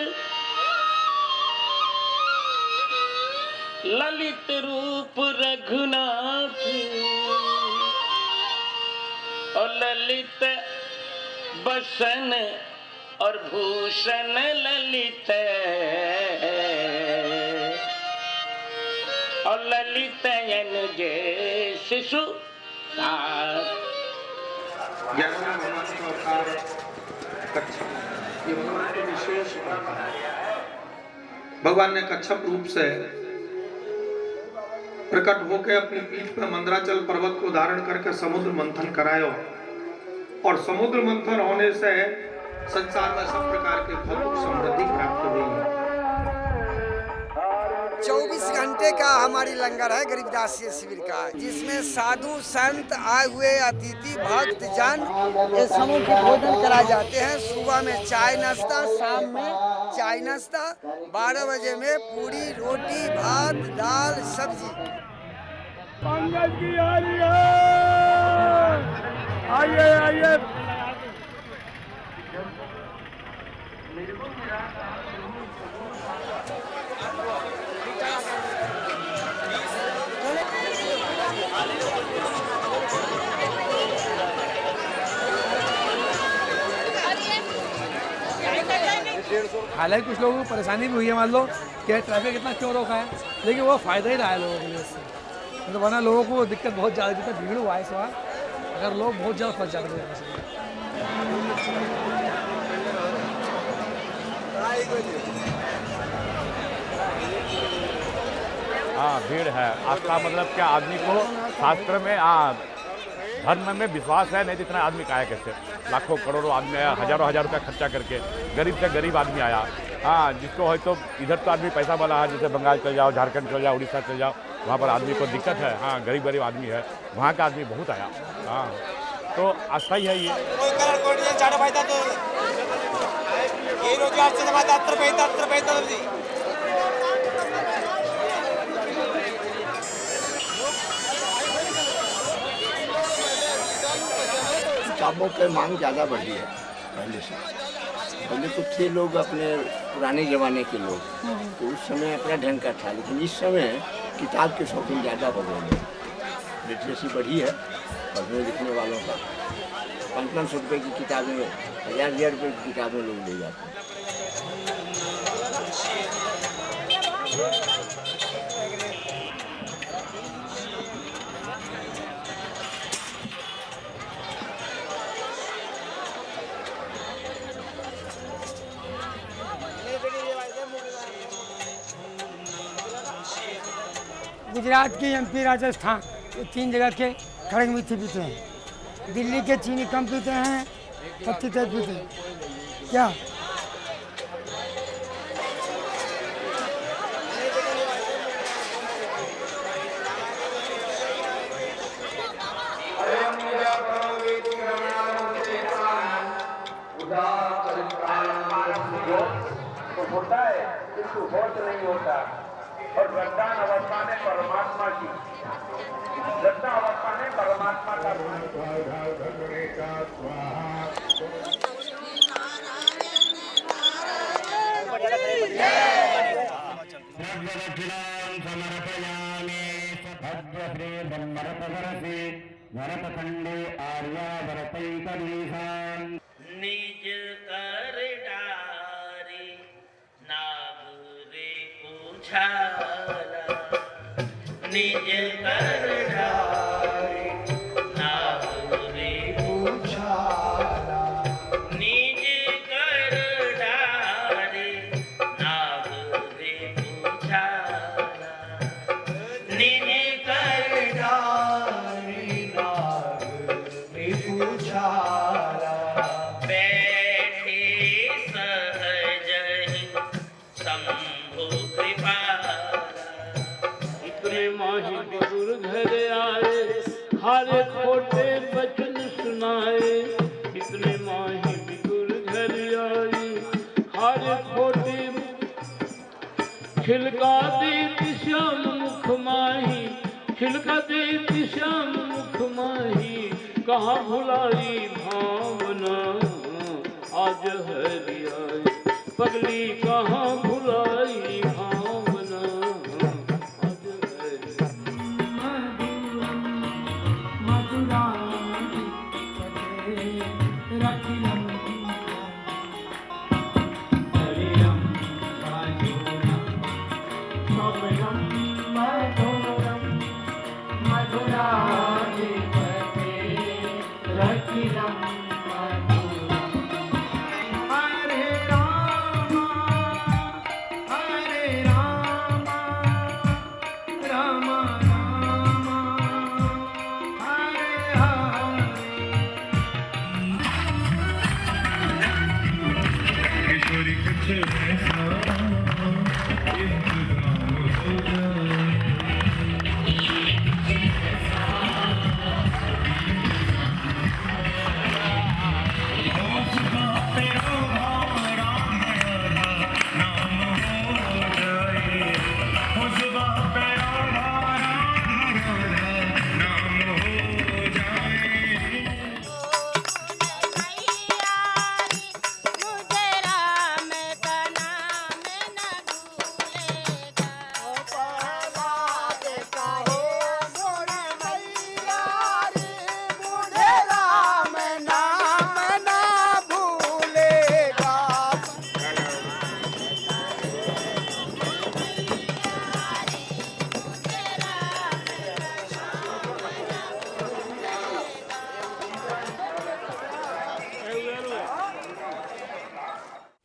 ललित रूप रघुनाथ, और ललित बसन और भूषण ललित, और ललित अनुज शिशु विशेष भगवान ने कच्छप रूप से प्रकट होकर अपनी पीठ पर मंदराचल पर्वत को धारण करके समुद्र मंथन करायो, और समुद्र मंथन होने से संसार में सब प्रकार के फलों की समृद्धि प्राप्त हुई। 24 घंटे का हमारी लंगर है गरीबदास शिविर का, जिसमें साधु संत आए हुए अतिथि भक्त जन ये समूह के भोजन कराए जाते हैं। सुबह में चाय नाश्ता, शाम में चाय नाश्ता, 12 बजे में पूरी रोटी भात दाल सब्जी। पंकज की आ रही है, आइए आइए। हालांकि कुछ लोगों को परेशानी भी हुई है, मान लो कि ट्रैफिक इतना क्यों रोका है, लेकिन वो फ़ायदा ही रहा है लोगों के लिए इससे। मतलब वरना लोगों को दिक्कत बहुत ज़्यादा, जितना भीड़ हुआ है इस बार, अगर लोग बहुत ज़्यादा फंस जाते हैं। हाँ, भीड़ है। आस्था मतलब क्या, आदमी को शास्त्र में धर्म में विश्वास है, नहीं तो इतना आदमी काया कैसे। लाखों करोड़ों आदमी आया, हजारों हजार रुपया खर्चा करके, गरीब से गरीब आदमी आया। हाँ, जिसको है तो इधर तो आदमी पैसा वाला है, जैसे बंगाल चल जाओ, झारखंड चल जाओ, उड़ीसा चल जाओ, वहाँ पर आदमी को दिक्कत है। हाँ, गरीब गरीब आदमी है, वहाँ का आदमी बहुत आया। हाँ, तो आस्था ही है ये। किताबों की मांग ज़्यादा बढ़ी है पहले से। पहले तो थे लोग अपने पुराने ज़माने के लोग, तो उस समय अपना ढंग का था, लेकिन इस समय किताब के शौकीन ज़्यादा बढ़ रहे हैं। लिटरेसी बढ़ी है पढ़ने लिखने वालों का। 500 रुपये की किताबें, 1000 रुपये की किताबें लोग ले जाते हैं। गुजरात के एमपी, राजस्थान, ये 3 जगह के खड़ग मीठी पीते हैं। दिल्ली के चीनी कम पीते हैं, पत्ती तेज पीते हैं। क्या होता है। और वृद्धान अवस्था में परमात्मा की, वृद्धा अवस्था में परमात्मा का निज कर डारे नागरे उछाला, निज कर डारे नागरे उछाला, निज कर डारे नागरे उछाला, निज कर डारे नागरे उछाला। बैठे सहज शंभु कृपाला, इतने माही गुरु घर आए, हर खोटे बचन सुनाए। इतने माही गुरु घर आए, हर खोटे खिलका देती श्याम मुख माही, खिलका देती श्याम मुख माही। कहाँ भुलाई भावना आज हरि आई, पगली कहाँ भुलाई भावना आज हरि। मधुरा रखियम हरियम काजूरम मधुरम मधुरम मधुरा रखियम मधुरम। हरे राम राम राम हरे हरे। ईश्वरी कुछ ऐसा इंतजाम हो जाए।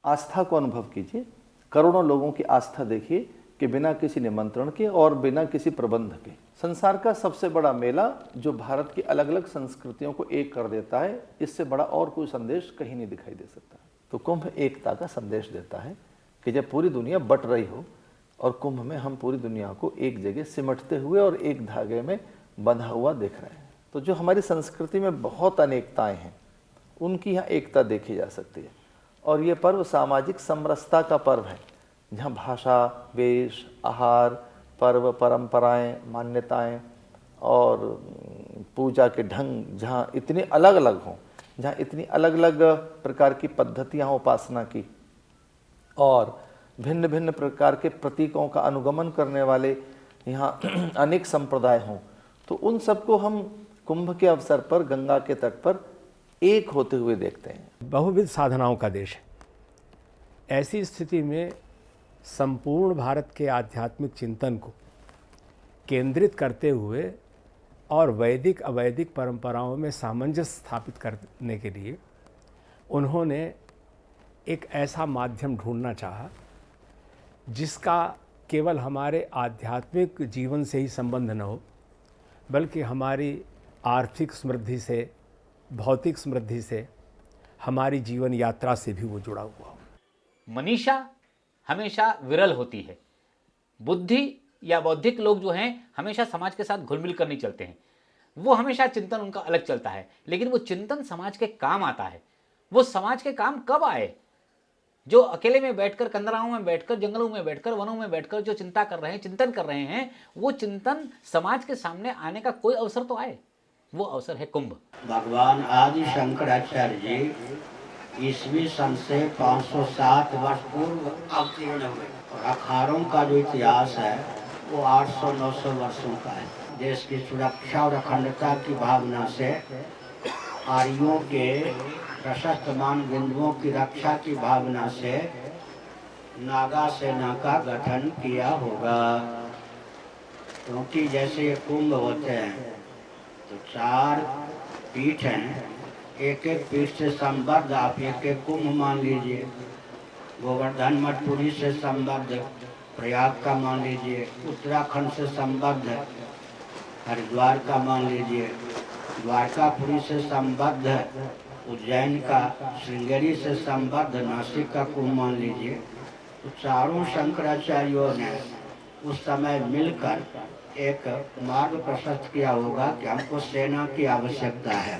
आस्था को अनुभव कीजिए, करोड़ों लोगों की आस्था देखिए कि बिना किसी निमंत्रण के और बिना किसी प्रबंध के संसार का सबसे बड़ा मेला जो भारत की अलग अलग संस्कृतियों को एक कर देता है, इससे बड़ा और कोई संदेश कहीं नहीं दिखाई दे सकता। तो कुंभ एकता का संदेश देता है कि जब पूरी दुनिया बट रही हो और कुंभ में हम पूरी दुनिया को एक जगह सिमटते हुए और एक धागे में बंधा हुआ देख रहे हैं। तो जो हमारी संस्कृति में बहुत अनेकताएं हैं, उनकी यहाँ एकता देखी जा सकती है। और ये पर्व सामाजिक समरसता का पर्व है, जहाँ भाषा, वेश, आहार, पर्व, परंपराएं, मान्यताएं और पूजा के ढंग जहाँ इतने अलग अलग हों, जहाँ इतनी अलग अलग प्रकार की पद्धतियाँ उपासना की और भिन्न भिन्न प्रकार के प्रतीकों का अनुगमन करने वाले यहाँ अनेक संप्रदाय हों, तो उन सबको हम कुंभ के अवसर पर गंगा के तट पर एक होते हुए देखते हैं। बहुविध साधनाओं का देश है। ऐसी स्थिति में संपूर्ण भारत के आध्यात्मिक चिंतन को केंद्रित करते हुए और वैदिक अवैदिक परंपराओं में सामंजस्य स्थापित करने के लिए उन्होंने एक ऐसा माध्यम ढूंढना चाहा जिसका केवल हमारे आध्यात्मिक जीवन से ही संबंध न हो, बल्कि हमारी आर्थिक समृद्धि से, भौतिक समृद्धि से, हमारी जीवन यात्रा से भी वो जुड़ा हुआ हो। मनीषा हमेशा विरल होती है। बुद्धि या बौद्धिक लोग जो हैं हमेशा समाज के साथ घुल मिल कर नहीं चलते हैं। वो हमेशा चिंतन उनका अलग चलता है, लेकिन वो चिंतन समाज के काम आता है। वो समाज के काम कब आए? जो अकेले में बैठकर, कंदराओं में बैठकर, जंगलों में बैठकर, वनों में बैठकर जो चिंता कर रहे हैं, चिंतन कर रहे हैं, वो चिंतन समाज के सामने आने का कोई अवसर तो आए। वो अवसर है कुंभ। भगवान आदि शंकराचार्य जी ईस्वी सन से 507 वर्ष पूर्व अवतीर्ण हुए और अखाड़ों का जो इतिहास है वो 800-900 वर्षों का है। देश की सुरक्षा और अखंडता की भावना से आर्यों के प्रशस्त मान बिंदुओं की रक्षा की भावना से नागा सेना का गठन किया होगा। क्योंकि जैसे ये कुंभ होते हैं तो 4 पीठ हैं, एक एक पीठ से संबद्ध आप एक एक कुंभ मान लीजिए। गोवर्धन मठपुरी से संबद्ध प्रयाग का मान लीजिए, उत्तराखंड से संबद्ध हरिद्वार का मान लीजिए, द्वारकापुरी से संबद्ध उज्जैन का, श्रृंगेरी से संबद्ध नासिक का कुंभ मान लीजिए। तो चारों शंकराचार्यों ने उस समय मिलकर एक मार्ग प्रशस्त किया होगा कि हमको सेना की आवश्यकता है।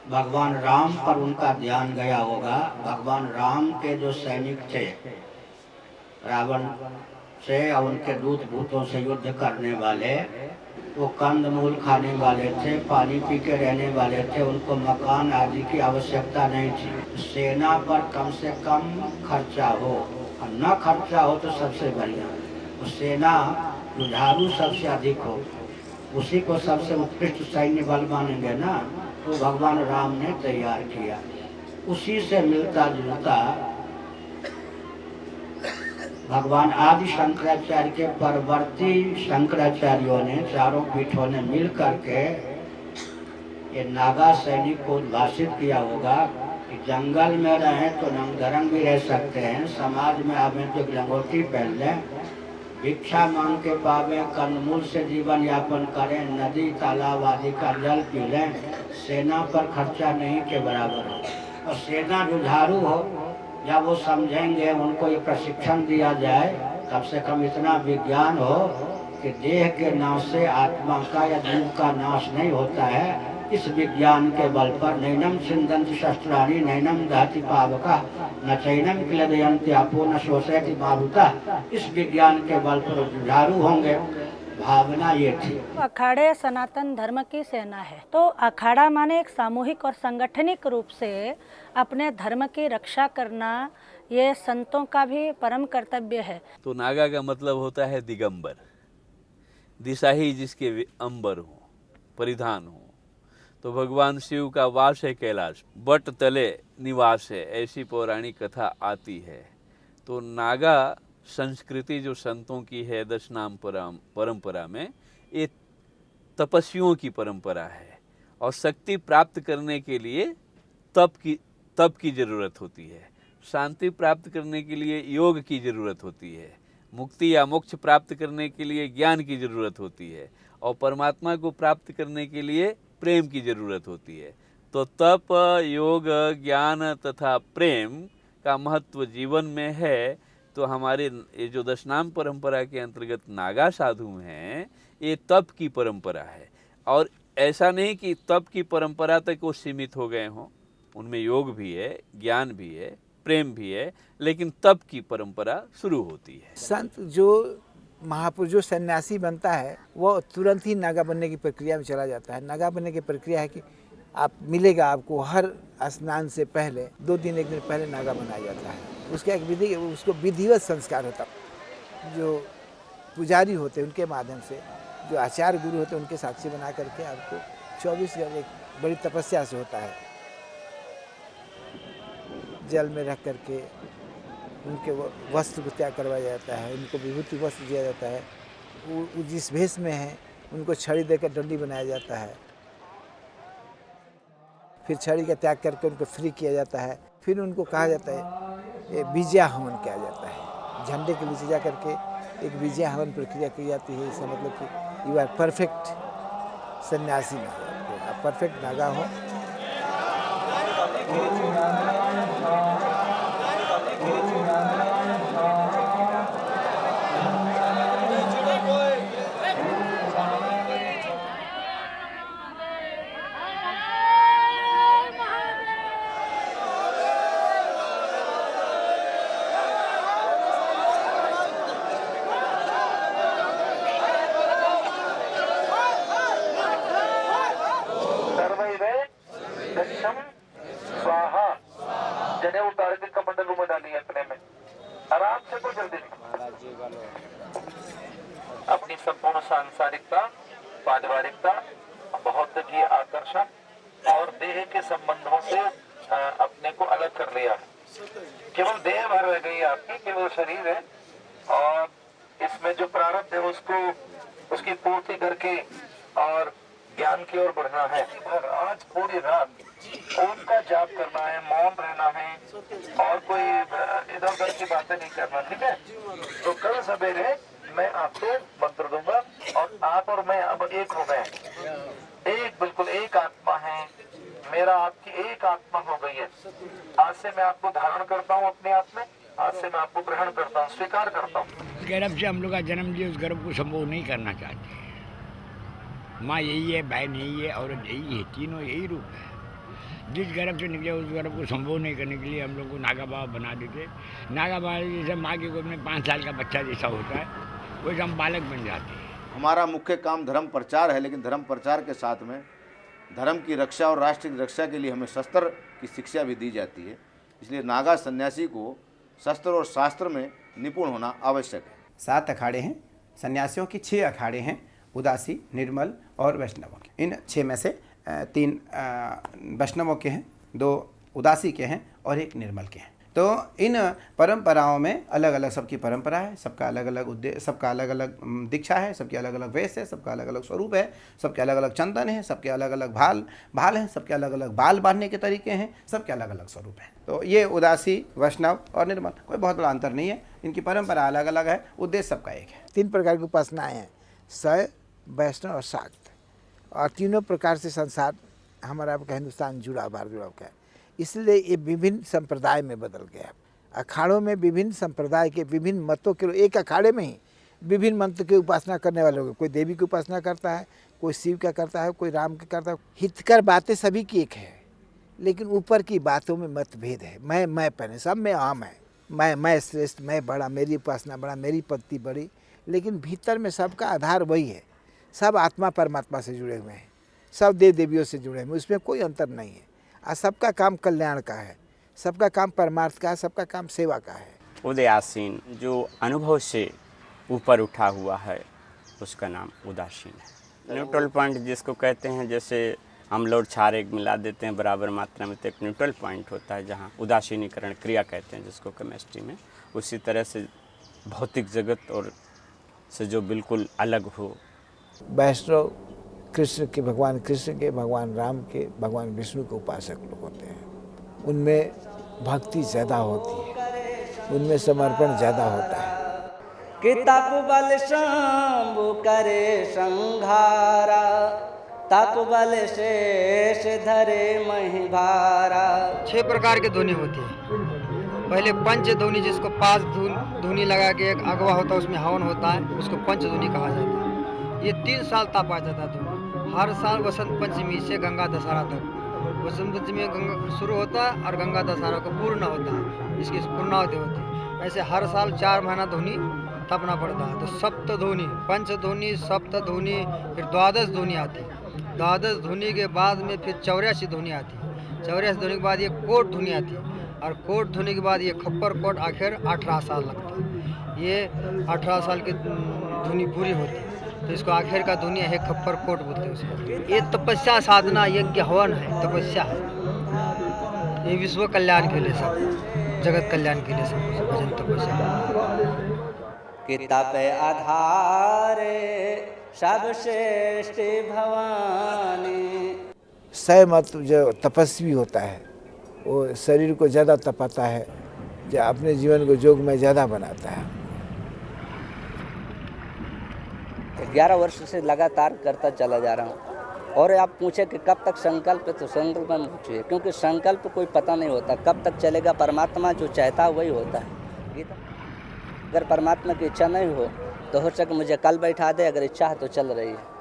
भगवान राम पर उनका ध्यान गया होगा। भगवान राम के जो सैनिक थे, रावण से और उनके दूत भूतों से युद्ध करने वाले, वो कंदमूल खाने वाले थे, पानी पी के रहने वाले थे, उनको मकान आदि की आवश्यकता नहीं थी। सेना पर कम से कम खर्चा हो और न खर्चा हो तो सबसे बढ़िया। तो सेना जुझारू सबसे अधिक हो, उसी को सबसे उत्कृष्ट सैन्य बल मानेंगे ना, तो भगवान राम ने तैयार किया। उसी से मिलता जुलता भगवान आदि शंकराचार्य के परवर्ती शंकराचार्यों ने, चारों पीठों ने मिल करके ये नागा सैनिक को उद्भाषित किया होगा कि जंगल में रहें तो नंगधरंग भी रह सकते हैं, समाज में आवें तो लंगोटी पहन लें, भिक्षा मांग के पावे, कंदमूल से जीवन यापन करें, नदी तालाब आदि का जल पी लें, सेना पर खर्चा नहीं के बराबर हो। और सेना जुझारू हो या वो समझेंगे, उनको ये प्रशिक्षण दिया जाए, कम से कम इतना विज्ञान हो कि देह के नाश से आत्मा का या जीव का नाश नहीं होता है। इस विज्ञान के बल पर नैनम छिन्दन्ति शस्त्राणि नैनम दहति पावका न चैनम क्लेदयन्ति आपो न शोषयति मारुतः। इस विज्ञान के बल पर जुझारू होंगे। भावना ये थी। अखाड़े सनातन धर्म की सेना है। तो अखाड़ा माने एक सामूहिक और संगठनिक रूप से अपने धर्म की रक्षा करना, ये संतों का भी परम कर्तव्य है। तो नागा का मतलब होता है दिगंबर, दिशा ही जिसके अंबर हो, परिधान हो। तो भगवान शिव का वास है कैलाश, बट तले निवास है, ऐसी पौराणिक कथा आती है। तो नागा संस्कृति जो संतों की है दशनाम परंपरा में, ये तपस्वियों की परंपरा है और शक्ति प्राप्त करने के लिए तप की जरूरत होती है, शांति प्राप्त करने के लिए योग की जरूरत होती है, मुक्ति या मोक्ष प्राप्त करने के लिए ज्ञान की जरूरत होती है और परमात्मा को प्राप्त करने के लिए प्रेम की जरूरत होती है। तो तप, योग, ज्ञान तथा प्रेम का महत्व जीवन में है। तो हमारे ये जो दशनाम परंपरा के अंतर्गत नागा साधु हैं, ये तप की परंपरा है। और ऐसा नहीं कि तप की परंपरा तक वो सीमित हो गए हों, उनमें योग भी है, ज्ञान भी है, प्रेम भी है, लेकिन तप की परंपरा शुरू होती है। संत जो महापुरुष जो सन्यासी बनता है वो तुरंत ही नागा बनने की प्रक्रिया में चला जाता है। नागा बनने की प्रक्रिया है कि आप मिलेगा, आपको हर स्नान से पहले 2 दिन 1 दिन पहले नागा बनाया जाता है। उसका एक विधि, उसको विधिवत संस्कार होता है। जो पुजारी होते हैं उनके माध्यम से, जो आचार्य गुरु होते हैं उनके साक्षी बना करके आपको 24 घंटे एक बड़ी तपस्या से होता है। जल में रख करके उनके वस्त्र को त्याग करवाया जाता है, उनको विभूति वस्त्र दिया जाता है। वो जिस भेष में है उनको छड़ी देकर डंडी बनाया जाता है। फिर छड़ी का त्याग करके उनको फ्री किया जाता है। फिर उनको कहा जाता है विजया हवन किया जाता है। झंडे के नीचे जा करके एक विजया हवन प्रक्रिया की जाती है। इसका मतलब कि यू आर परफेक्ट सन्यासी नागा, आप परफेक्ट नागा हो। अपनी संपूर्ण सांसारिकता, पारिवारिकता, बहुत ही आकर्षण और देह के संबंधों से अपने को अलग कर लिया है। केवल देह भर रह गई आपकी, केवल शरीर है और इसमें जो प्रारब्ध है उसको उसकी पूर्ति करके और ज्ञान की ओर बढ़ना है। और आज पूरी रात ओम का जाप करना है, मौन रहना है और कोई इधर उधर की बातें नहीं करना, ठीक है? तो कल सवेरे मैं आपको मंत्र दूंगा और आप और मैं अब एक हो गए, एक बिल्कुल एक आत्मा है, मेरा आपकी एक आत्मा हो गई है। आज से मैं आपको धारण करता हूँ अपने आप में, आज से मैं आपको ग्रहण करता हूँ, स्वीकार करता हूँ। गर्भ से हम लोग का जन्म लिया, उस गर्भ को संभोग नहीं करना चाहते। माँ यही है, बहन यही है, औरत यही है, तीनों यही रूप है। जिस गर्भ से निकले उस गर्भ को संभोग नहीं करने के लिए हम लोग को नागा बाबा बना देते। नागा बाबा जैसे माँ के गोद में 5 साल का बच्चा जैसा होता है, वैसे हम बालक बन जाते हैं। हमारा मुख्य काम धर्म प्रचार है, लेकिन धर्म प्रचार के साथ में धर्म की रक्षा और राष्ट्र की रक्षा के लिए हमें शस्त्र की शिक्षा भी दी जाती है। इसलिए नागा सन्यासी को शस्त्र और शास्त्र में निपुण होना आवश्यक है। 7 अखाड़े हैं, सन्यासियों की 6 अखाड़े हैं, उदासी, निर्मल और वैष्णवों के। इन 6 में से 3 वैष्णवों के हैं, 2 उदासी के हैं और 1 निर्मल के हैं। तो इन परंपराओं में अलग अलग सबकी परंपरा है, सबका अलग अलग उद्देश्य, सबका अलग अलग दीक्षा है, सबके अलग अलग वेश है, सबका अलग अलग स्वरूप है, सबके अलग अलग चंदन है, सबके अलग अलग भाल हैं, सबके अलग अलग बाल बांधने के तरीके हैं, सबके अलग अलग स्वरूप हैं। तो ये उदासी, वैष्णव और निर्मल, कोई बहुत बड़ा अंतर नहीं है, इनकी परंपरा अलग अलग है, उद्देश्य सबका एक है। 3 प्रकार की उपासनाएँ हैं, शैव, वैष्णव और शाक्त, और तीनों प्रकार से संसार हमारा आपका हिंदुस्तान जुड़ा का है। इसलिए ये विभिन्न संप्रदाय में बदल गया। अखाड़ों में विभिन्न संप्रदाय के विभिन्न मतों के, एक अखाड़े में ही विभिन्न मंत्र की उपासना करने वाले लोग, कोई देवी की उपासना करता है, कोई शिव का करता है, कोई राम का करता है। हितकर बातें सभी की एक है, लेकिन ऊपर की बातों में मतभेद है। मैं पहने सब में आम है, मैं श्रेष्ठ, मैं बड़ा, मेरी उपासना बड़ा, मेरी पत्ति बड़ी, लेकिन भीतर में सबका आधार वही है। सब आत्मा परमात्मा से जुड़े हुए हैं, सब देव देवियों से जुड़े हुए हैं, उसमें कोई अंतर नहीं है। और सबका काम कल्याण का है, सबका काम परमार्थ का है, सबका काम सेवा का है। उदयासीन जो अनुभव से ऊपर उठा हुआ है उसका नाम उदासीन है। न्यूट्रल पॉइंट जिसको कहते हैं, जैसे हम लोग क्षार एक मिला देते हैं बराबर मात्रा में, तो एक न्यूट्रल पॉइंट होता है जहाँ उदासीनीकरण क्रिया कहते हैं जिसको केमिस्ट्री में। उसी तरह से भौतिक जगत और से जो बिल्कुल अलग हो। वैष्णव कृष्ण के, भगवान कृष्ण के, भगवान राम के, भगवान विष्णु के उपासक लोग होते हैं। उनमें भक्ति ज़्यादा होती है, उनमें समर्पण ज़्यादा होता है। कि तप बल शंभु करे संघारा, तप बल शेष धरे मही भारा। 6 प्रकार की ध्वनि होती है। पहले पंच ध्वनि, जिसको 5 ध्वनि लगा के एक अगवा होता है, उसमें हवन होता है, उसको पंच ध्वनि कहा जाता है। ये 3 साल तपा जाता था। हर साल वसंत पंचमी से गंगा दशहरा तक, वसंत पंचमी में गंगा शुरू होता है और गंगा दशहरा को पूर्ण होता है, इसकी पूर्णावधि होती है। ऐसे हर साल 4 महीना ध्वनि तपना पड़ता है। तो सप्त ध्वनि, पंच ध्वनि, सप्त ध्वनि, फिर 12 ध्वनि आती है। 12 ध्वनि के बाद में फिर 84 ध्वनि आती है। 84 ध्वनि के बाद ये कोट ध्वनि आती है, और कोट ध्वनि के बाद ये खप्पर कोट, आखिर 18 साल लगता है। ये 18 साल की ध्वनि पूरी होती है, तो इसको आखिर का ध्वनि है खप्पर कोट बोलते हैं उसको। ये तपस्या, साधना, यज्ञ, हवन है, तपस्या है। ये विश्व कल्याण के लिए, सब जगत कल्याण के लिए सब भजन तपस्या। कि तप आधारे सर्वश्रेष्ठ भवानी। शैव मत जो तपस्वी होता है, वो शरीर को ज़्यादा तपाता है, जो अपने जीवन को योग में ज़्यादा बनाता है। 11 वर्ष से लगातार करता चला जा रहा हूँ। और आप पूछे कि कब तक संकल्प, तो संकल्प में पूछिए, क्योंकि संकल्प कोई पता नहीं होता कब तक चलेगा। परमात्मा जो चाहता है वही होता है। गीता, अगर परमात्मा की इच्छा नहीं हो तो हो सके मुझे कल बैठा दे, अगर इच्छा है तो चल रही है।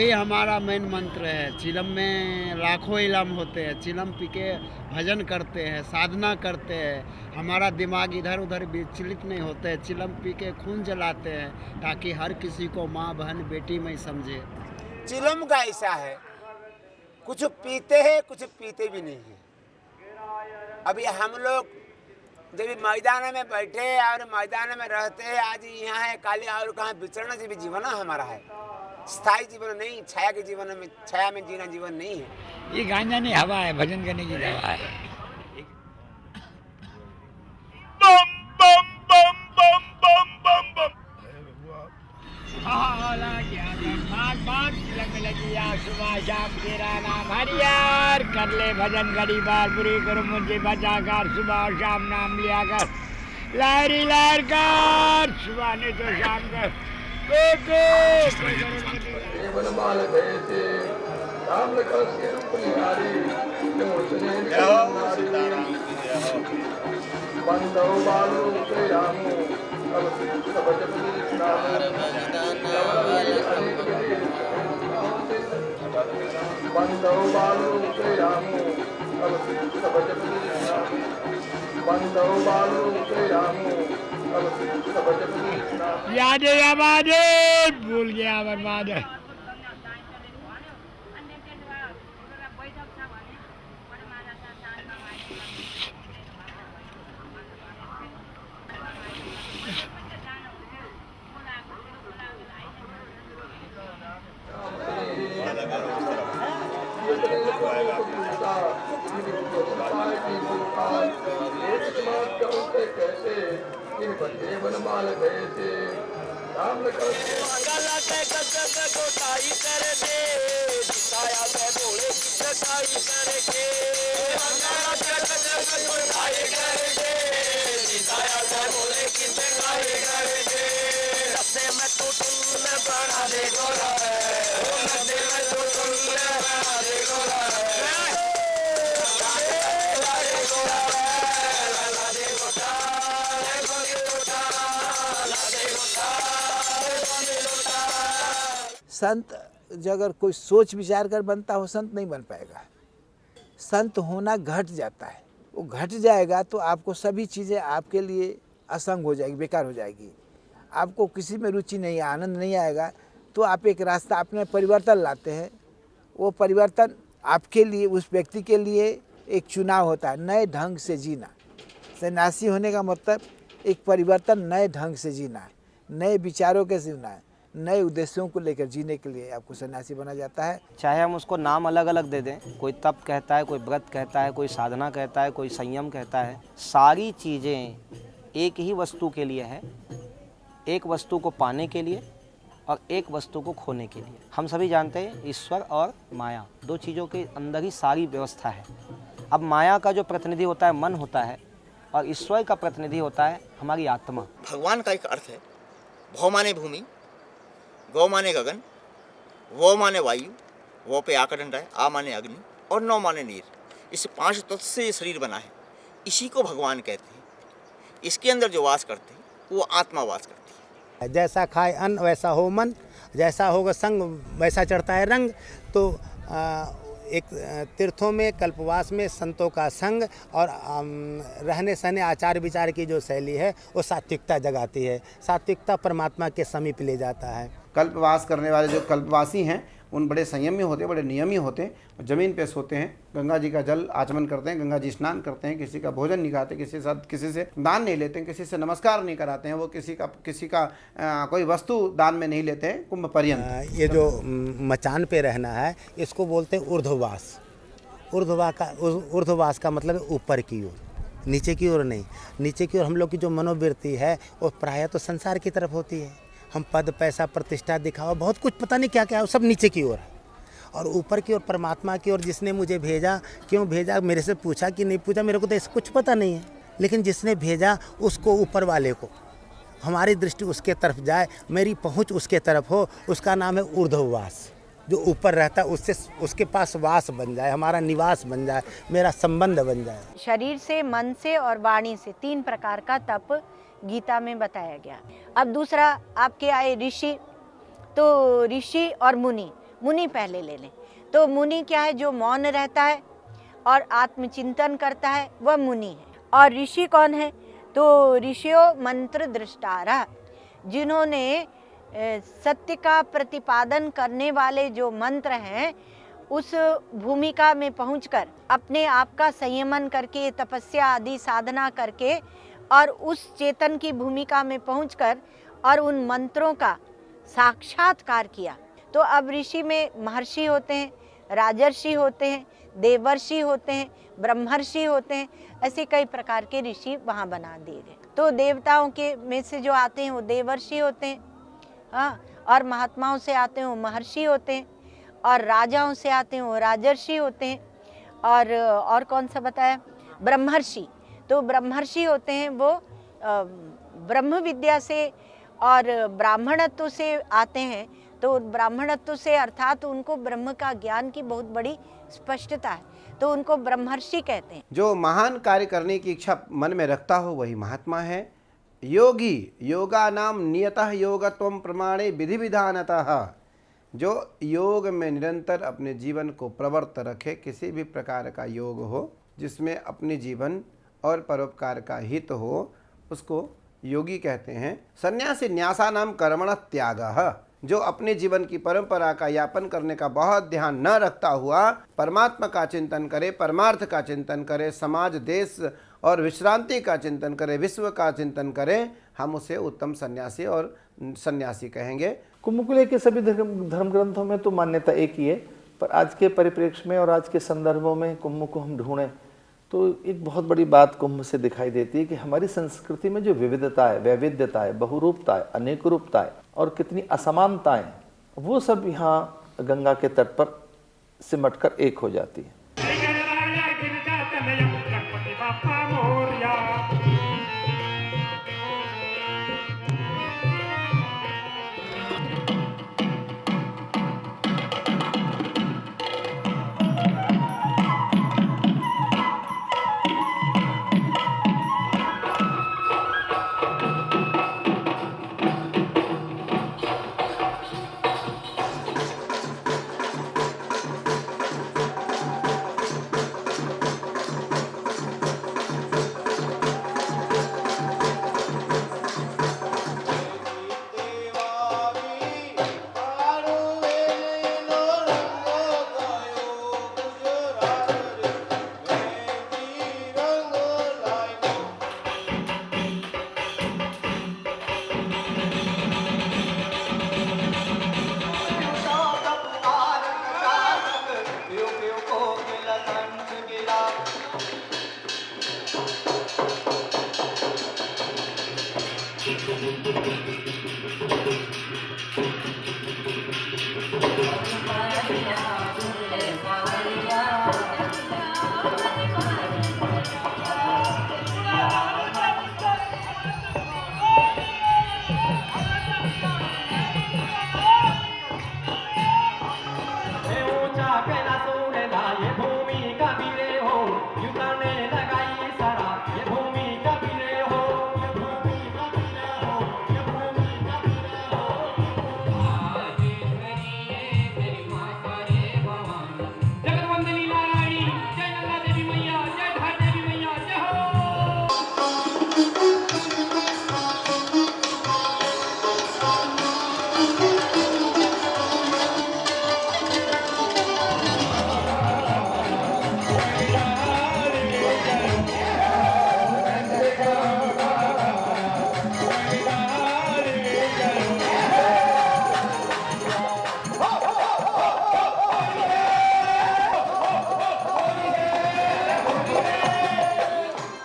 वही हमारा मेन मंत्र है। चिलम में लाखों इलम होते हैं, चिलम पी के भजन करते हैं, साधना करते हैं, हमारा दिमाग इधर उधर विचलित नहीं होते हैं। चिलम पी के खून जलाते हैं ताकि हर किसी को माँ बहन बेटी में समझे। चिलम का ऐसा है, कुछ पीते हैं कुछ पीते भी नहीं है। अभी हम लोग जब मैदान में बैठे और मैदान में रहते हैं, आज यहाँ है काली और कहाँ विचरण से भी जीवन हमारा है, स्थायी जीवन नहीं, छाया के जीवन में, छाया में जीना जीवन नहीं है। ये गांजा नहीं हवा है, भजन करने की दवा है। सुबह शाम तेरा नाम हरियार, कर ले भजन गरीबार, बुरी करो मुझे बचा कर, सुबह शाम नाम लिया कर, लहरी लहर कर, सुबह नहीं तो शाम कर। याद भूल गया बर्बाद। संत जो अगर कोई सोच विचार कर बनता हो, संत नहीं बन पाएगा। संत होना घट जाता है, वो घट जाएगा तो आपको सभी चीज़ें आपके लिए असंग हो जाएगी, बेकार हो जाएगी। आपको किसी में रुचि नहीं, आनंद नहीं आएगा, तो आप एक रास्ता अपने परिवर्तन लाते हैं। वो परिवर्तन आपके लिए, उस व्यक्ति के लिए एक चुनाव होता है, नए ढंग से जीना। सन्यासी होने का मतलब एक परिवर्तन, नए ढंग से जीना है, नए विचारों के जीना है, नए उद्देश्यों को लेकर जीने के लिए आपको सन्यासी बना जाता है। चाहे हम उसको नाम अलग अलग दे दें, कोई तप कहता है, कोई व्रत कहता है, कोई साधना कहता है, कोई संयम कहता है, सारी चीज़ें एक ही वस्तु के लिए है, एक वस्तु को पाने के लिए और एक वस्तु को खोने के लिए। हम सभी जानते हैं ईश्वर और माया, दो चीज़ों के अंदर ही सारी व्यवस्था है। अब माया का जो प्रतिनिधि होता है मन होता है, और ईश्वर का प्रतिनिधि होता है हमारी आत्मा। भगवान का एक अर्थ है, भौ माने भूमि, गौ माने गगन, वो माने वायु, वो पे आकदंड है, आ माने अग्नि और नौ माने नीर। इस 5 तत्व से ये शरीर बना है, इसी को भगवान कहते हैं। इसके अंदर जो वास करते हैं वो आत्मा वास करती है। जैसा खाए अन्न वैसा हो मन, जैसा होगा संग वैसा चढ़ता है रंग। तो एक तीर्थों में, कल्पवास में संतों का संग और रहने सहने आचार विचार की जो शैली है वो सात्विकता जगाती है। सात्विकता परमात्मा के समीप ले जाता है। कल्पवास करने वाले जो कल्पवासी हैं उन बड़े संयमी होते हैं, बड़े नियमी होते हैं, ज़मीन पे सोते हैं, गंगा जी का जल आचमन करते हैं, गंगा जी स्नान करते हैं, किसी का भोजन नहीं खाते, किसी से दान नहीं लेते हैं, किसी से नमस्कार नहीं कराते हैं, वो किसी का कोई वस्तु दान में नहीं लेते हैं, कुंभ पर्यंत। ये जो मचान पे रहना है इसको बोलते हैं ऊर्ध्ववास। ऊर्ध्ववास का मतलब है ऊपर की ओर, नीचे की ओर नहीं। नीचे की ओर हम लोग की जो मनोवृत्ति है वो प्रायः तो संसार की तरफ होती है। हम पद पैसा प्रतिष्ठा दिखावा बहुत कुछ पता नहीं क्या क्या है, सब नीचे की ओर है। और ऊपर की ओर परमात्मा की ओर, जिसने मुझे भेजा, क्यों भेजा, मेरे से पूछा कि नहीं पूछा, मेरे को तो ऐसा कुछ पता नहीं है, लेकिन जिसने भेजा उसको, ऊपर वाले को, हमारी दृष्टि उसके तरफ जाए, मेरी पहुंच उसके तरफ हो, उसका नाम है ऊर्ध्ववास। जो ऊपर रहता है उससे, उसके पास वास बन जाए, हमारा निवास बन जाए, मेरा संबंध बन जाए। शरीर से, मन से और वाणी से 3 प्रकार का तप गीता में बताया गया। अब दूसरा आपके आए ऋषि, तो ऋषि और मुनि, मुनि पहले ले लें। तो मुनि क्या है? जो मौन रहता है और आत्मचिंतन करता है, वह मुनि है। और ऋषि कौन है? तो ऋषियों मंत्र दृष्टारा, जिन्होंने सत्य का प्रतिपादन करने वाले जो मंत्र हैं, उस भूमिका में पहुंचकर अपने आप का संयमन करके, तपस्या आदि साधना करके और उस चेतन की भूमिका में पहुंचकर और उन मंत्रों का साक्षात्कार किया। तो अब ऋषि में महर्षि होते हैं, राजर्षि होते हैं, देवर्षि होते हैं, ब्रह्मर्षि होते हैं, ऐसे कई प्रकार के ऋषि वहाँ बना दिए गए। तो देवताओं के में से जो आते हैं वो देवर्षि होते हैं, हाँ, और महात्माओं से आते हैं वो महर्षि होते हैं, और राजाओं से आते हैं वो राजर्षि होते हैं, और कौन सा बताया? ब्रह्मर्षि। तो ब्रह्मर्षि होते हैं वो ब्रह्म विद्या से और ब्राह्मणत्व से आते हैं। तो ब्राह्मणत्व से अर्थात उनको ब्रह्म का ज्ञान की बहुत बड़ी स्पष्टता है, तो उनको ब्रह्मर्षि कहते हैं। जो महान कार्य करने की इच्छा मन में रखता हो वही महात्मा है। योगी योगा नाम नियतः योगत्वम प्रमाणे विधि विधानतः, जो योग में निरंतर अपने जीवन को प्रवृत्त रखे, किसी भी प्रकार का योग हो जिसमें अपने जीवन और परोपकार का हित हो, उसको योगी कहते हैं। सन्यासी न्यासा नाम कर्मण त्यागः, जो अपने जीवन की परंपरा का यापन करने का बहुत ध्यान न रखता हुआ परमात्मा का चिंतन करे, परमार्थ का चिंतन करे, समाज देश और विश्रांति का चिंतन करे, विश्व का चिंतन करे, हम उसे उत्तम सन्यासी और सन्यासी कहेंगे। कुंभकुले के सभी धर्म ग्रंथों में तो मान्यता एक ही है, पर आज के परिप्रेक्ष्य में और आज के संदर्भों में कुंभ को हम ढूंढें तो एक बहुत बड़ी बात कुंभ से दिखाई देती है कि हमारी संस्कृति में जो विविधता है, वैविध्यता है, बहुरूपता है, अनेक रूपता है और कितनी असमानताएं, वो सब यहाँ गंगा के तट पर सिमटकर एक हो जाती है।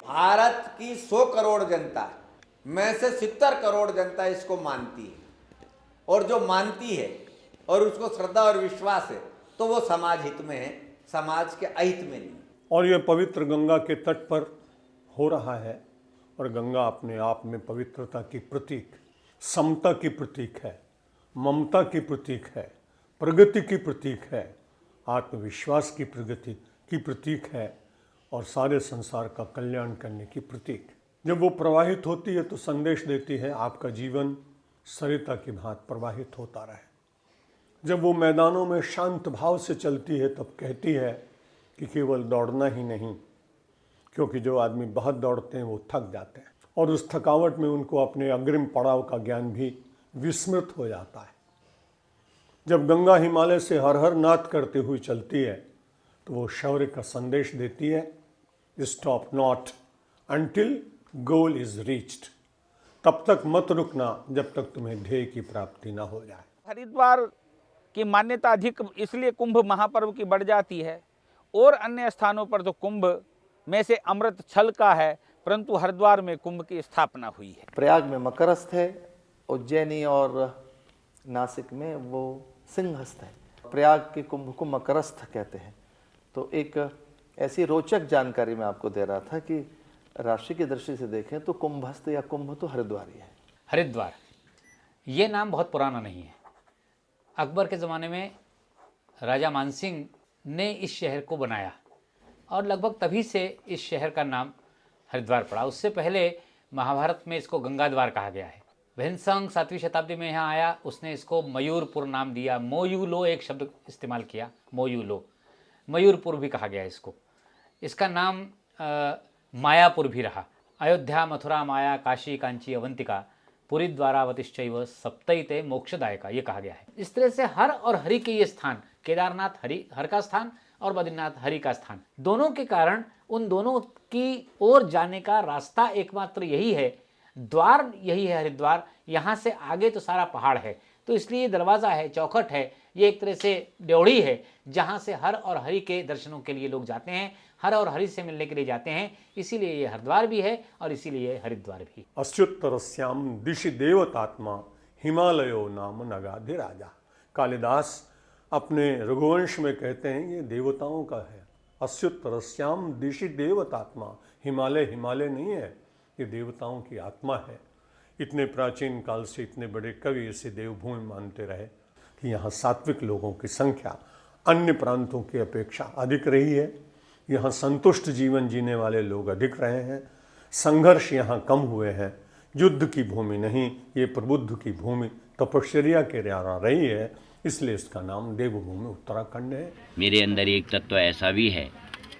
भारत की 100 करोड़ जनता में से 70 करोड़ जनता इसको मानती है, और जो मानती है और उसको श्रद्धा और विश्वास है तो वो समाज हित में है, समाज के अहित में नहीं। और ये पवित्र गंगा के तट पर हो रहा है, और गंगा अपने आप में पवित्रता की प्रतीक, समता की प्रतीक है, ममता की प्रतीक है, प्रगति की प्रतीक है, आत्मविश्वास की प्रगति की प्रतीक है, और सारे संसार का कल्याण करने की प्रतीक। जब वो प्रवाहित होती है तो संदेश देती है आपका जीवन सरिता की भांति प्रवाहित होता रहे, जब वो मैदानों में शांत भाव से चलती है तब कहती है कि केवल दौड़ना ही नहीं, क्योंकि जो आदमी बहुत दौड़ते हैं वो थक जाते हैं और उस थकावट में उनको अपने अग्रिम पड़ाव का ज्ञान भी विस्मृत हो जाता है। जब गंगा हिमालय से हर हर नाद करते हुए चलती है तो वो शौर्य का संदेश देती है, stop not until goal is reached. तब तक मत रुकना जब तक तुम्हें ध्येय की प्राप्ति ना हो जाए। हरिद्वार की मान्यता अधिक इसलिए कुंभ महापर्व की बढ़ जाती है, और अन्य स्थानों पर तो कुंभ में से अमृत छलका है, परंतु हरिद्वार में कुंभ की स्थापना हुई है। प्रयाग में मकरस्थ है, उज्जैनी और नासिक में वो सिंहस्थ है। प्रयाग के कुंभ को मकरस्थ कहते हैं। तो एक ऐसी रोचक जानकारी मैं आपको दे रहा था कि राशि की दृष्टि से देखें तो कुंभस्थ या कुंभ तो हरिद्वार ही है। हरिद्वार ये नाम बहुत पुराना नहीं है। अकबर के ज़माने में राजा मानसिंह ने इस शहर को बनाया और लगभग तभी से इस शहर का नाम हरिद्वार पड़ा। उससे पहले महाभारत में इसको गंगाद्वार कहा गया है। भीमसेन 7वीं शताब्दी में यहाँ आया, उसने इसको मयूरपुर नाम दिया। मोयूलो एक शब्द इस्तेमाल किया, मोयूलो, मयूरपुर भी कहा गया इसको। इसका नाम मायापुर भी रहा। अयोध्या, मथुरा, माया, काशी, कांची, अवंतिका, पुरी द्वारावतिश्चैव सप्तैते मोक्षदायका, ये कहा गया है। इस तरह से हर और हरि के ये स्थान, केदारनाथ हर का स्थान और बद्रीनाथ हरि का स्थान, दोनों के कारण उन दोनों की ओर जाने का रास्ता एकमात्र यही है, द्वार यही है हरिद्वार। यहाँ से आगे तो सारा पहाड़ है, तो इसलिए दरवाज़ा है, चौखट है, ये एक तरह से ड्योढ़ी है जहाँ से हर और हरि के दर्शनों के लिए लोग जाते हैं, हर और हरि से मिलने के लिए जाते हैं। इसीलिए ये हरिद्वार भी है और इसीलिए हरिद्वार भी। अच्युतरस्याम दिशि देवतात्मा हिमालयो नाम नगाधिराजा। कालिदास अपने रघुवंश में कहते हैं ये देवताओं का है। अच्युतरस्याम दिशि देवतात्मा, हिमालय हिमालय नहीं है, ये देवताओं की आत्मा है। इतने प्राचीन काल से इतने बड़े कवि इसे देवभूमि मानते रहे कि यहाँ सात्विक लोगों की संख्या अन्य प्रांतों की अपेक्षा अधिक रही है। यहाँ संतुष्ट जीवन जीने वाले लोग अधिक रहे हैं। संघर्ष यहाँ कम हुए हैं। युद्ध की भूमि नहीं, ये प्रबुद्ध की भूमि, तपश्चर्या के यहाँ रही है, इसलिए इसका नाम देवभूमि उत्तराखंड है। मेरे अंदर एक तत्व ऐसा भी है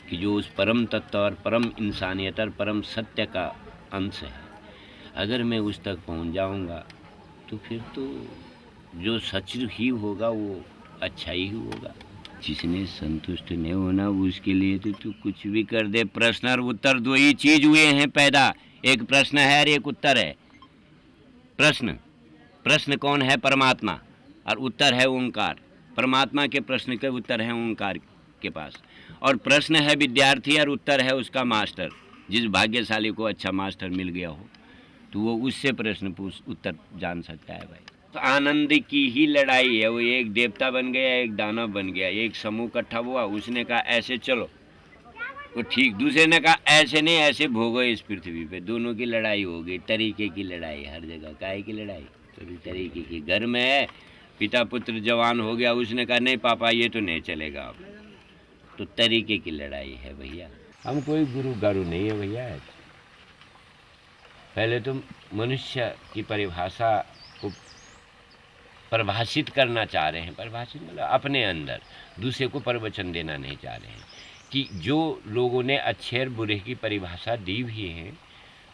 कि जो उस परम तत्व और परम इंसानियत और परम सत्य का अंश है। अगर मैं उस तक पहुंच जाऊंगा तो फिर तो जो सच ही होगा वो अच्छा ही होगा। जिसने संतुष्ट नहीं होना उसके लिए तो तू कुछ भी कर दे। प्रश्न और उत्तर दो ही चीज हुए हैं पैदा, एक प्रश्न है और एक उत्तर है। प्रश्न कौन है? परमात्मा, और उत्तर है ओंकार। परमात्मा के प्रश्न के उत्तर है ओंकार के पास, और प्रश्न है विद्यार्थी और उत्तर है उसका मास्टर। जिस भाग्यशाली को अच्छा मास्टर मिल गया हो तो वो उससे प्रश्न पूछ उत्तर जान सकता है भाई। तो आनंद की ही लड़ाई है। वो एक देवता बन गया, एक दानव बन गया, एक समूह इकट्ठा हुआ, उसने कहा ऐसे चलो वो ठीक, दूसरे ने कहा ऐसे नहीं ऐसे भोगो इस पृथ्वी पे। दोनों की लड़ाई हो गई, तरीके की लड़ाई हर जगह। काहे की लड़ाई? तो तरीके की। घर में है पिता पुत्र जवान हो गया, उसने कहा नहीं पापा ये तो नहीं चलेगा अब, तो तरीके की लड़ाई है भैया। हम कोई गुरु गारू नहीं है भैया। पहले तो मनुष्य की परिभाषा को परिभाषित करना चाह रहे हैं। परिभाषित मतलब अपने अंदर, दूसरे को प्रवचन देना नहीं चाह रहे हैं। कि जो लोगों ने अच्छे और बुरे की परिभाषा दी भी है,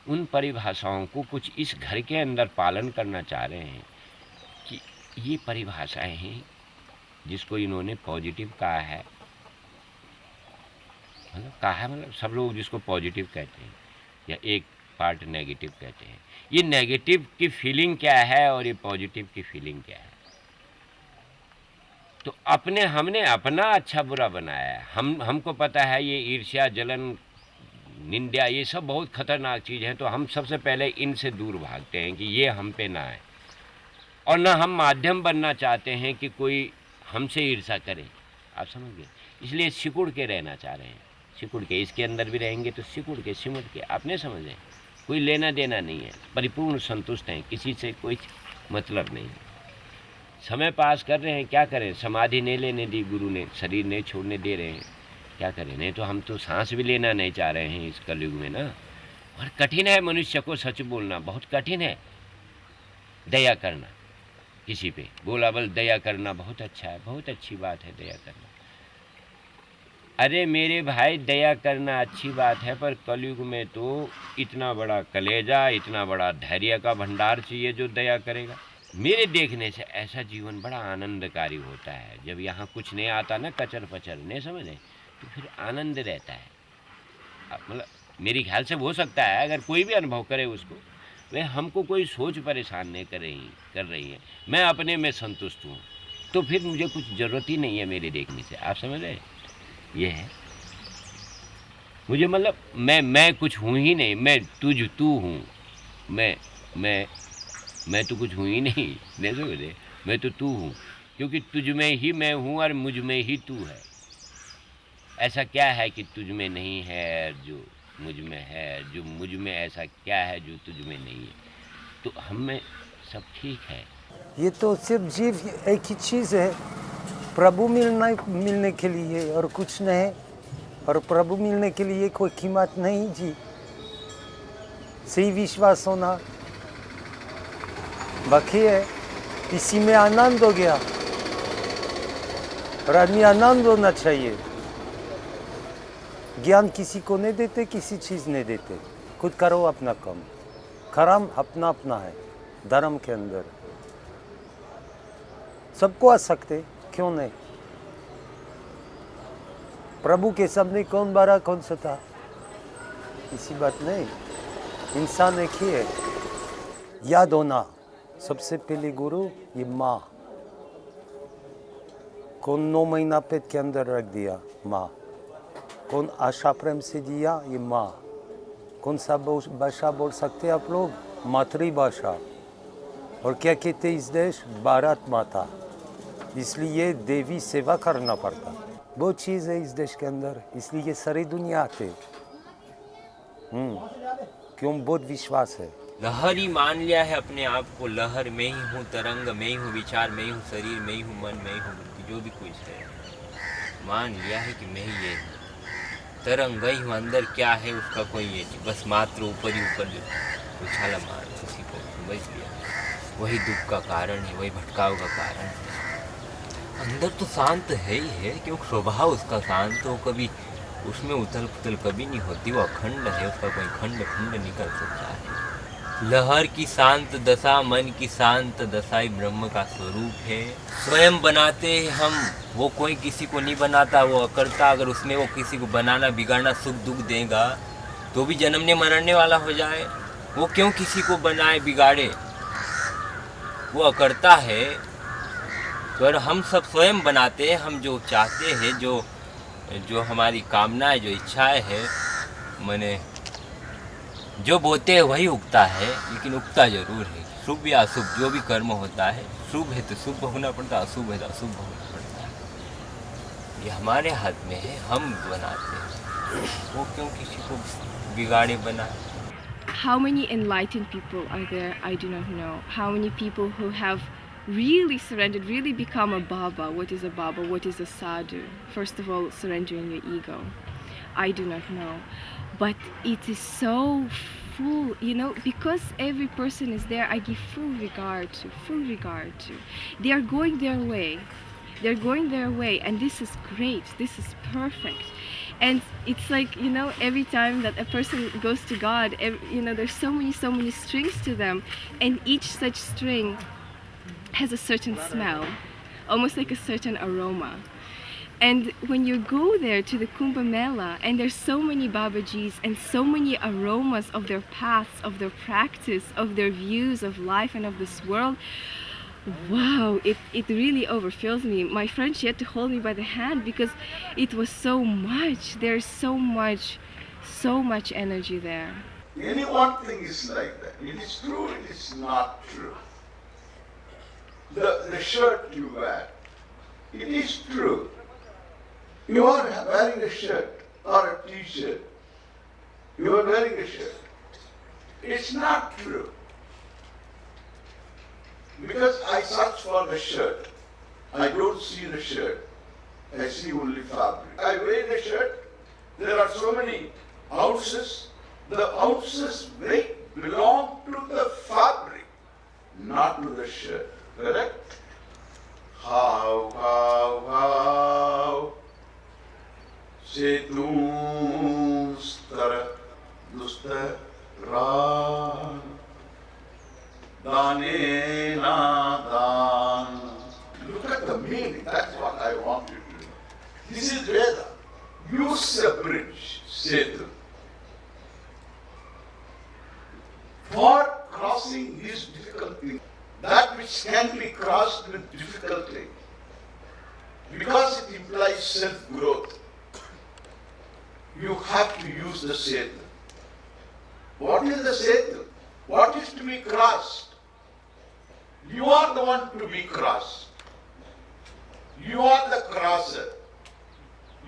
उन परिभाषाओं को कुछ इस घर के अंदर पालन करना चाह रहे हैं। कि ये परिभाषाएं हैं जिसको इन्होंने पॉजिटिव कहा है, मतलब सब लोग जिसको पॉजिटिव कहते हैं, या एक पार्ट नेगेटिव कहते हैं। ये नेगेटिव की फीलिंग क्या है और ये पॉजिटिव की फीलिंग क्या है? तो हमने अपना अच्छा बुरा बनाया है। हमको पता है ये ईर्ष्या, जलन, निंदा ये सब बहुत खतरनाक चीज़ है। तो हम सबसे पहले इनसे दूर भागते हैं कि ये हम पे ना आए, और ना हम माध्यम बनना चाहते हैं कि कोई हमसे ईर्ष्या करे। आप समझ गए? इसलिए सिकुड़ के रहना चाह रहे हैं। सिकुड़ के, इसके अंदर भी रहेंगे तो सिकुड़ के, सिमट के, आपने समझे? कोई लेना देना नहीं है, परिपूर्ण संतुष्ट हैं, किसी से कोई मतलब नहीं। समय पास कर रहे हैं, क्या करें? समाधि नहीं लेने दी गुरु ने, शरीर नहीं छोड़ने दे रहे हैं, क्या करें? नहीं तो हम तो सांस भी लेना नहीं चाह रहे हैं इस कलयुग में ना। और कठिन है मनुष्य को सच बोलना, बहुत कठिन है दया करना। किसी पे, बोला बल दया करना बहुत अच्छा है, बहुत अच्छी बात है दया करना। अरे मेरे भाई दया करना अच्छी बात है, पर कलयुग में तो इतना बड़ा कलेजा, इतना बड़ा धैर्य का भंडार चाहिए जो दया करेगा। मेरे देखने से ऐसा जीवन बड़ा आनंदकारी होता है। जब यहाँ कुछ नहीं आता ना, कचर पचर नहीं समझे, तो फिर आनंद रहता है। मतलब मेरी ख्याल से हो सकता है अगर कोई भी अनुभव करे उसको, वह हमको कोई सोच परेशान नहीं कर रही है, मैं अपने में संतुष्ट हूँ, तो फिर मुझे कुछ ज़रूरत ही नहीं है मेरे देखने से। आप समझ रहे? ये है मुझे, मतलब मैं कुछ हूँ ही नहीं, मैं तू हूँ, मैं तो कुछ हूँ ही नहीं समझे, मैं तो तू हूँ, क्योंकि तुझ में ही मैं हूँ और मुझ में ही तू है। ऐसा क्या है कि तुझ में नहीं है जो मुझ में है, जो मुझ में ऐसा क्या है जो तुझ में नहीं है? तो हम में सब ठीक है। ये तो सिर्फ जीव एक ही चीज़ है, प्रभु मिलने के लिए और कुछ नहीं, और प्रभु मिलने के लिए कोई कीमत नहीं जी। सही विश्वास होना बाकी है, इसी में आनंद हो गया, और आदमी आनंद होना चाहिए। ज्ञान किसी को नहीं देते, किसी चीज़ नहीं देते, खुद करो अपना काम। कर्म अपना अपना है धर्म के अंदर, सबको आ सकते, क्यों नहीं? प्रभु के सामने कौन बड़ा कौन छोटा, इसी बात नहीं, इंसान एक ही है। याद होना सबसे पहले गुरु ये माँ, कौन 9 महीना पेट के अंदर रख दिया, माँ। कौन आशा प्रेम से दिया, ये माँ। कौन सा भाषा बोल सकते आप लोग? मातृभाषा। और क्या कहते इस देश? भारत माता। इसलिए देवी सेवा करना पड़ता, बहुत चीज़ है इस देश के अंदर, इसलिए सारी दुनिया आते। क्यों? बहुत विश्वास है। लहर ही मान लिया है अपने आप को, लहर में ही हूँ, तरंग में ही हूँ, विचार में ही हूँ, शरीर में ही हूँ, मन में ही हूँ, जो भी कुछ है मान लिया है कि मैं ही ये हूँ, तरंग ही हूँ। अंदर क्या है उसका कोई ये नहीं, बस मात्र ऊपर ही ऊपर जो उछाला मार उसी को समझ लिया, वही दुख का कारण है, वही भटकाव का कारण है। अंदर तो शांत है ही है, क्योंकि स्वभाव उसका शांत हो, कभी उसमें उथल पुथल कभी नहीं होती, वो अखंड है, उसका कोई खंड नहीं कर सकता है। लहर की शांत दशा, मन की शांत दशा ही ब्रह्म का स्वरूप है। स्वयं बनाते हम, वो कोई किसी को नहीं बनाता, वो अकर्ता। अगर उसमें वो किसी को बनाना बिगाड़ना सुख दुख देगा तो भी जन्मने मरने वाला हो जाए, वो क्यों किसी को बनाए बिगाड़े? वो अकर्ता है। तो अगर हम सब स्वयं बनाते हैं, हम जो चाहते हैं, जो हमारी कामनाएं, जो इच्छाएं है, मैंने जो बोते हैं वही उगता है, लेकिन उगता जरूर है। शुभ या अशुभ जो भी कर्म होता है, शुभ है तो शुभ होना पड़ता है, अशुभ है तो अशुभ होना पड़ता है। ये हमारे हाथ में है, हम बनाते हैं, वो क्यों किसी को बिगाड़े बनाए। How many enlightened people are there? I do not know. How many people who have really surrendered, really become a Baba? What is a Baba? What is a sadhu? First of all, surrendering your ego. I do not know. But it is so full, because every person is there, I give full regard to. They are going their way. They're going their way, and this is great. This is perfect. And it's like, every time that a person goes to God, there's so many strings to them, and each such string has a certain smell, almost like a certain aroma. And when you go there to the Kumbh Mela, and there's so many Babajis and so many aromas of their paths, of their practice, of their views of life and of this world, wow, it really overfills me. My friend, she had to hold me by the hand because it was so much. There's so much energy there. Any one thing is like that. It is true, it is not true. The shirt you wear, it is true. You are wearing a shirt or a t-shirt. You are wearing a shirt. It's not true. Because I search for the shirt. I don't see the shirt. I see only fabric. I wear the shirt. There are so many ounces. The ounces weight belong to the fabric, not to the shirt. Correct? How, Setustar Dustara Danena Dan. Look at the meaning, that's what I want you to do. This is Veda. Use a bridge, Setu, for crossing these difficult things. That which can be crossed with difficulty, because it implies self-growth, you have to use the Setu. What is the Setu? What is to be crossed? You are the one to be crossed. You are the crosser.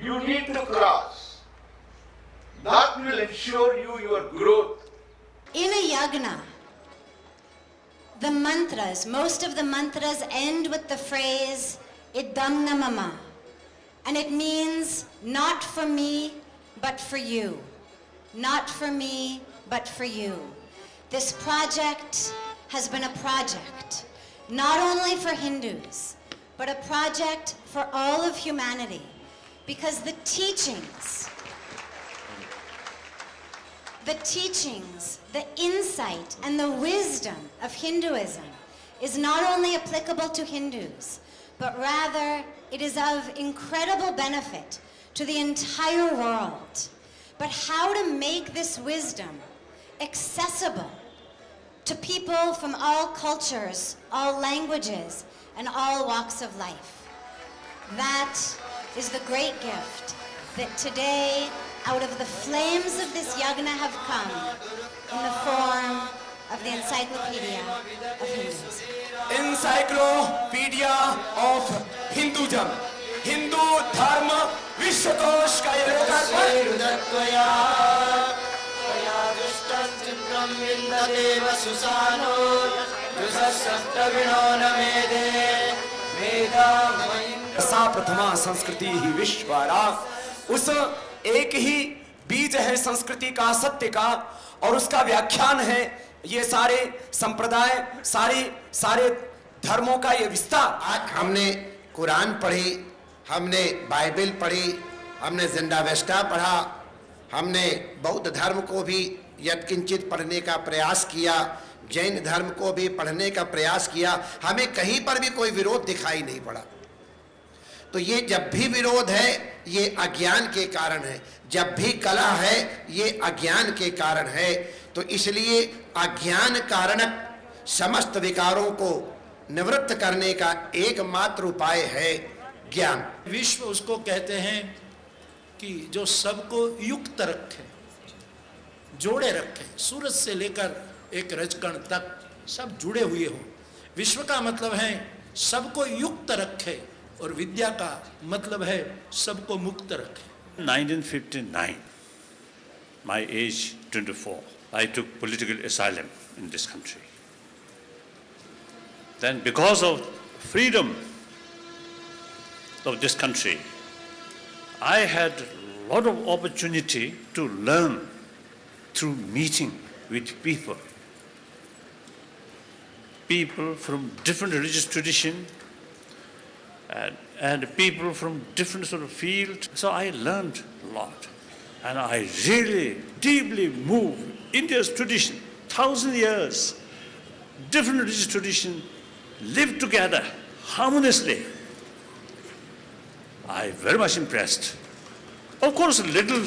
You need to cross. That will ensure you your growth. In a yagna, the mantras, most of the mantras end with the phrase idam namama, and it means not for me but for you, not for me but for you. This project has been a project not only for Hindus but a project for all of humanity, because the teachings, the insight and the wisdom of Hinduism is not only applicable to Hindus, but rather it is of incredible benefit to the entire world. But how to make this wisdom accessible to people from all cultures, all languages, and all walks of life. That is the great gift that today, out of the flames of this yagna, have come in the form of the Encyclopedia of Hinduism. Encyclopedia of Hinduism. Hindu Dharma Vishwakosh का ये सा प्रथमा संस्कृति ही विश्वरा, उस एक ही बीज है संस्कृति का, सत्य का, और उसका व्याख्यान है ये सारे संप्रदाय, सारे धर्मों का ये विस्तार। आज हमने कुरान पढ़ी, हमने बाइबल पढ़ी, हमने ज़िंदावेस्टा पढ़ा, हमने बौद्ध धर्म को भी यत्किंचित पढ़ने का प्रयास किया, जैन धर्म को भी पढ़ने का प्रयास किया। हमें कहीं पर भी कोई विरोध दिखाई नहीं पड़ा। तो ये जब भी विरोध है ये अज्ञान के कारण है, जब भी कला है ये अज्ञान के कारण है। तो इसलिए अज्ञान कारणक समस्त विकारों को निवृत्त करने का एकमात्र उपाय है ज्ञान। विश्व उसको कहते हैं कि जो सबको युक्त रखे, जोड़े रखे, सूरज से लेकर एक रजकण तक सब जुड़े हुए हो। विश्व का मतलब है सबको युक्त रखे, और विद्या का मतलब है सबको मुक्त रखे। 1959, my age 24, I took political asylum in this country. Then because of freedom of this country, I had a lot of opportunity to learn through meeting with people from different religious tradition and people from different sort of field. So I learned a lot, and I really deeply moved India's tradition, 1,000 years, different religious tradition live together harmoniously. I very much impressed. Of course, little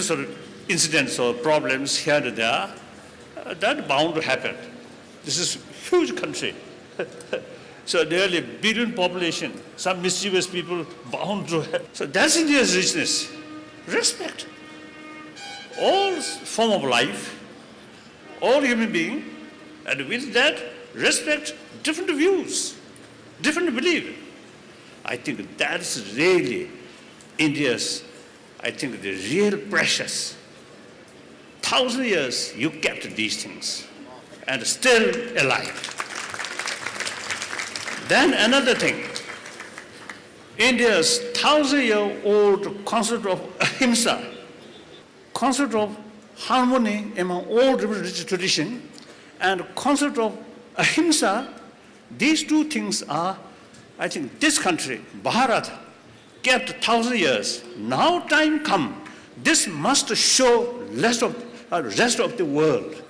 sort of incidents or problems here and there, that bound to happen. This is a huge country. So nearly 1 billion population, some mischievous people bound to have. So that's India's richness. Respect all form of life, all human being, and with that, respect different views, different belief. I think that's really India's, I think, the real precious. 1,000 years you kept these things and still alive. Then another thing, India's 1,000-year-old concept of ahimsa, concept of harmony among all religious tradition, and concept of ahimsa, these two things are, I think, this country, Bharat, kept 1,000 years. Now time come, this must show rest of the world.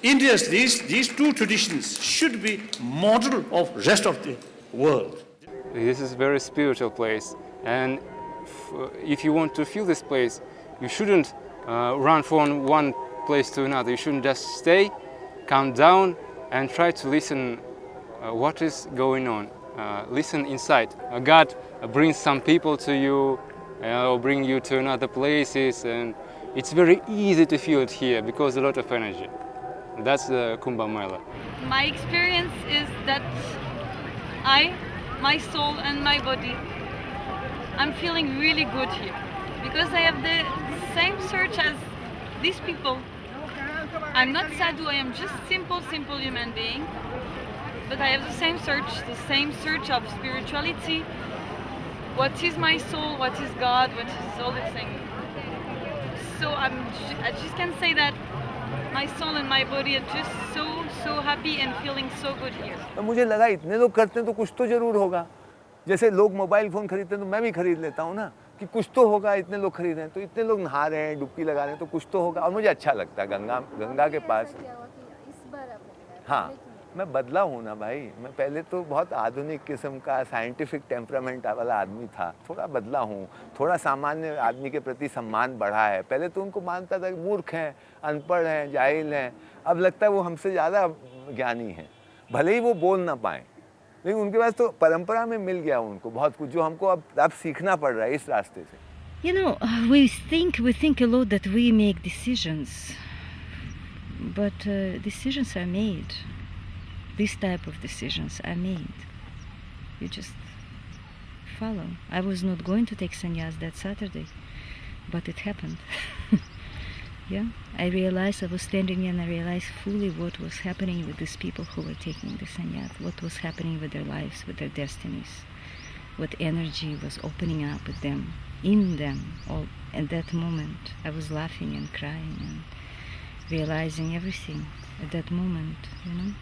India's these two traditions should be model of rest of the world. This is a very spiritual place, and if you want to feel this place, you shouldn't run from one place to another. You shouldn't just stay, calm down, and try to listen what is going on. Listen inside. God brings some people to you, or bring you to another places, and it's very easy to feel it here because a lot of energy. That's the Kumbh Mela. My experience is that my soul and my body, I'm feeling really good here because I have the same search as these people. I'm not sadhu, I am just simple human being, but I have the same search of spirituality. What is my soul? What is God? What is all the things? So I just can say that my soul and my body are just so happy and feeling so good here. तो मुझे लगा इतने लोग करते हैं तो कुछ तो जरूर होगा। जैसे लोग मोबाइल फ़ोन खरीदते हैं तो मैं भी खरीद लेता हूँ ना, कि कुछ तो होगा, इतने लोग खरीद रहे हैं तो इतने लोग नहा रहे हैं, डुबकी लगा रहे हैं तो कुछ तो होगा। और मुझे अच्छा लगता है गंगा के पास। हाँ, मैं बदला हूँ ना भाई, मैं पहले तो बहुत आधुनिक किस्म का साइंटिफिक टेम्परामेंट वाला आदमी था, थोड़ा बदला हूँ, थोड़ा सामान्य आदमी के प्रति सम्मान बढ़ा है। पहले तो उनको मानता था कि मूर्ख हैं, अनपढ़ हैं, जाहिल हैं, अब लगता है वो हमसे ज़्यादा ज्ञानी हैं, भले ही वो बोल ना पाएँ, लेकिन उनके पास तो परंपरा में मिल गया उनको बहुत कुछ जो हमको अब सीखना पड़ रहा है इस रास्ते से। You know, we think a lot that we make decisions, but decisions are made. This type of decisions are made. You just follow. I was not going to take sannyas that Saturday, but it happened. Yeah, I realized, I was standing and I realized fully what was happening with these people who were taking the sannyas, what was happening with their lives, with their destinies, what energy was opening up with them, in them. All at that moment, I was laughing and crying and realizing everything at that moment, you know.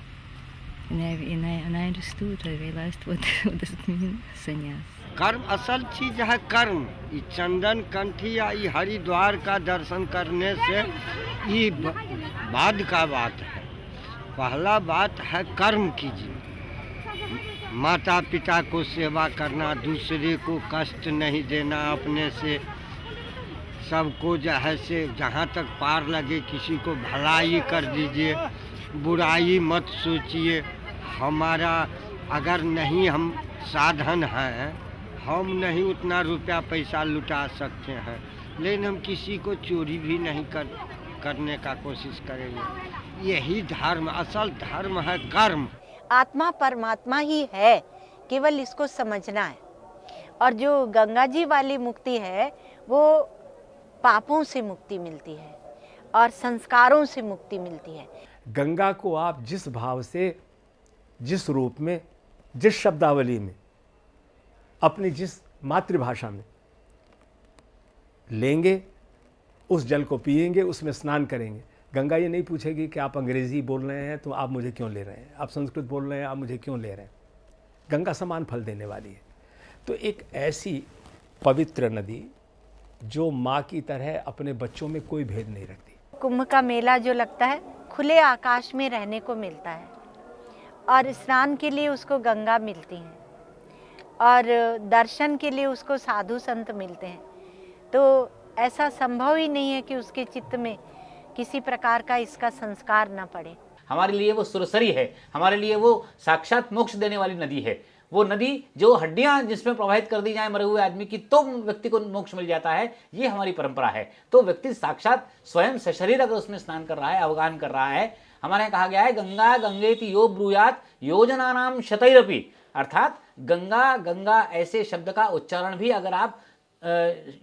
And I understood, I realized what does it mean, sannyas. कर्म असल चीज है कर्म। ये चंदन कंठी या ये हरिद्वार का दर्शन करने से ये बाद का बात है। पहला बात है कर्म कीजिए, माता पिता को सेवा करना, दूसरे को कष्ट नहीं देना, अपने से सबको जो है से जहाँ तक पार लगे किसी को भलाई कर दीजिए, बुराई मत सोचिए। हमारा अगर नहीं हम साधन हैं, हम नहीं उतना रुपया पैसा लुटा सकते हैं, लेकिन हम किसी को चोरी भी नहीं करने का कोशिश करेंगे। यही धर्म, असल धर्म है कर्म। आत्मा परमात्मा ही है, केवल इसको समझना है। और जो गंगा जी वाली मुक्ति है वो पापों से मुक्ति मिलती है और संस्कारों से मुक्ति मिलती है। गंगा को आप जिस भाव से, जिस रूप में, जिस शब्दावली में, अपनी जिस मातृभाषा में लेंगे, उस जल को पिएंगे, उसमें स्नान करेंगे, गंगा ये नहीं पूछेगी कि आप अंग्रेज़ी बोल रहे हैं तो आप मुझे क्यों ले रहे हैं, आप संस्कृत बोल रहे हैं आप मुझे क्यों ले रहे हैं। गंगा समान फल देने वाली है। तो एक ऐसी पवित्र नदी जो माँ की तरह अपने बच्चों में कोई भेद नहीं रखती। कुंभ का मेला जो लगता है खुले आकाश में रहने को मिलता है और स्नान के लिए उसको गंगा मिलती है और दर्शन के लिए उसको साधु संत मिलते हैं। तो ऐसा संभव ही नहीं है कि उसके चित्त में किसी प्रकार का इसका संस्कार न पड़े। हमारे लिए वो सुरसरी है, हमारे लिए वो साक्षात मोक्ष देने वाली नदी है। वो नदी जो हड्डियां जिसमें प्रवाहित कर दी जाए मरे हुए आदमी की तो व्यक्ति को मोक्ष मिल जाता है, ये हमारी परंपरा है। तो व्यक्ति साक्षात स्वयं सशरीर अगर उसमें स्नान कर रहा है, अवगाहन कर रहा है, हमारे यहाँ कहा गया है गंगा गंगेति यो ब्रूयात योजनानाम शतैरपि, अर्थात गंगा गंगा ऐसे शब्द का उच्चारण भी अगर आप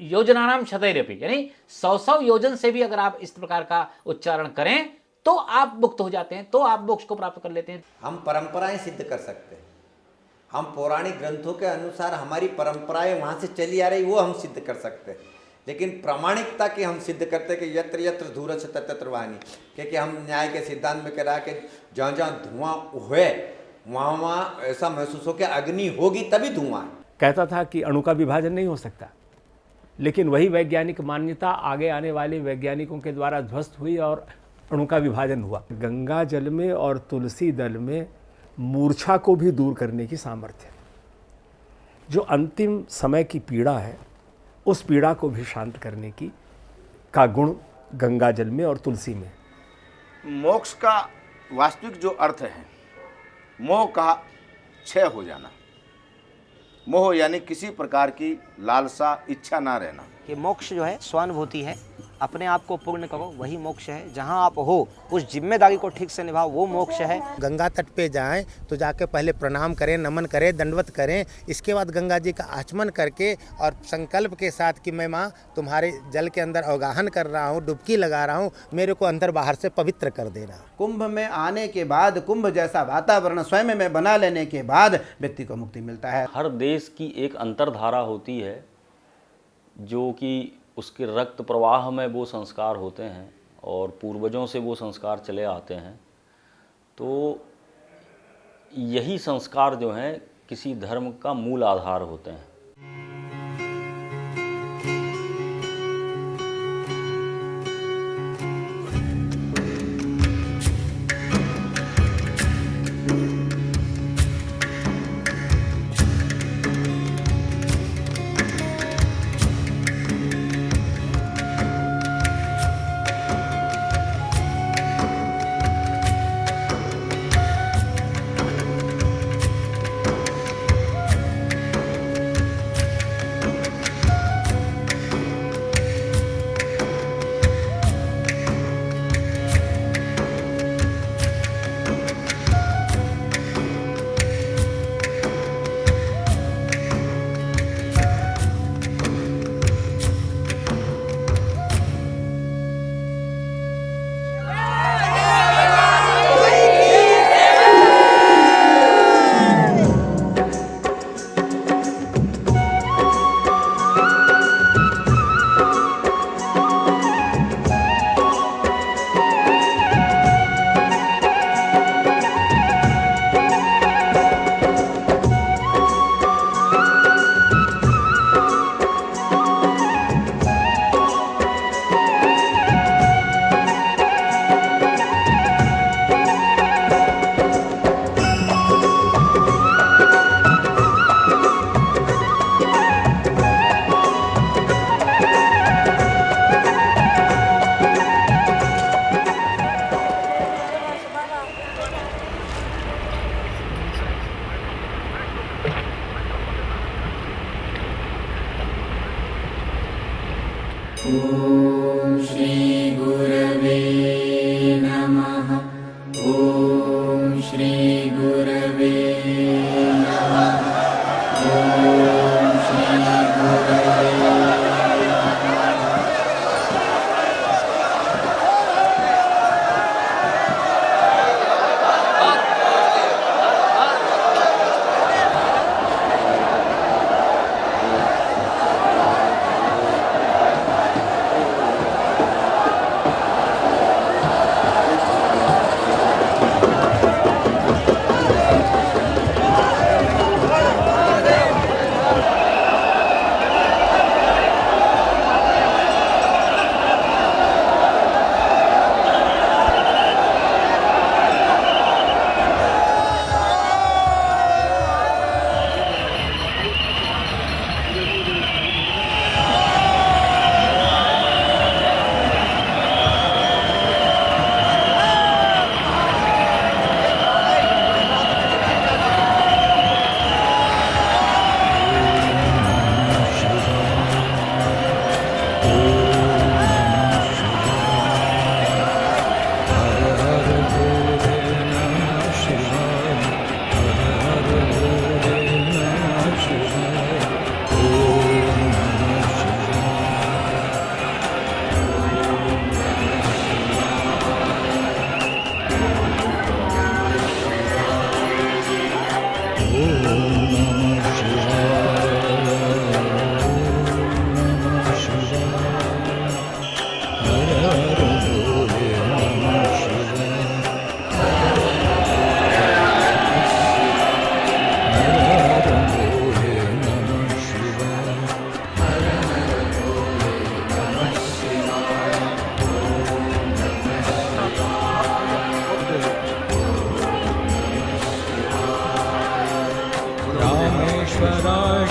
योजनानाम शतैरपि यानी 100 योजन से भी अगर आप इस प्रकार का उच्चारण करें तो आप मुक्त हो जाते हैं, तो आप मोक्ष को प्राप्त कर लेते हैं। हम परंपराएं सिद्ध कर सकते हैं, हम पौराणिक ग्रंथों के अनुसार हमारी परंपराएं वहाँ से चली आ रही वो हम सिद्ध कर सकते हैं, लेकिन प्रामाणिकता की हम सिद्ध करते हैं कि यत्र यत्र धूरस तत्र तत्र वाणी, क्योंकि हम न्याय के सिद्धांत में कह रहा है कि जहाँ जहाँ धुआं हुए वहाँ वहाँ ऐसा महसूस हो कि अग्नि होगी तभी धुआं है। कहता था कि अणु का विभाजन नहीं हो सकता, लेकिन वही वैज्ञानिक मान्यता आगे आने वाले वैज्ञानिकों के द्वारा ध्वस्त हुई और अणु का विभाजन हुआ। गंगा जल में और तुलसी दल में मूर्छा को भी दूर करने की सामर्थ्य है। जो अंतिम समय की पीड़ा है उस पीड़ा को भी शांत करने की का गुण गंगा जल में और तुलसी में। मोक्ष का वास्तविक जो अर्थ है, मोह का क्षय हो जाना। मोह यानी किसी प्रकार की लालसा, इच्छा ना रहना। कि मोक्ष जो है स्वानुभूति है, अपने आप को पूर्ण करो, वही मोक्ष है। जहाँ आप हो उस जिम्मेदारी को ठीक से निभाओ, वो मोक्ष है। गंगा तट पे जाएं तो जाके पहले प्रणाम करें, नमन करें, दंडवत करें। इसके बाद गंगा जी का आचमन करके और संकल्प के साथ कि मैं माँ तुम्हारे जल के अंदर अवगाहन कर रहा हूँ, डुबकी लगा रहा हूँ, मेरे को अंदर बाहर से पवित्र कर देना। कुंभ में आने के बाद, कुंभ जैसा वातावरण स्वयं में बना लेने के बाद व्यक्ति को मुक्ति मिलता है। हर देश की एक अंतर्धारा होती है जो कि उसके रक्त प्रवाह में वो संस्कार होते हैं और पूर्वजों से वो संस्कार चले आते हैं। तो यही संस्कार जो हैं किसी धर्म का मूल आधार होते हैं। ॐ श्री गुरवे नमः। ॐ श्री गुरवे नमः। ॐ श्री गुरवे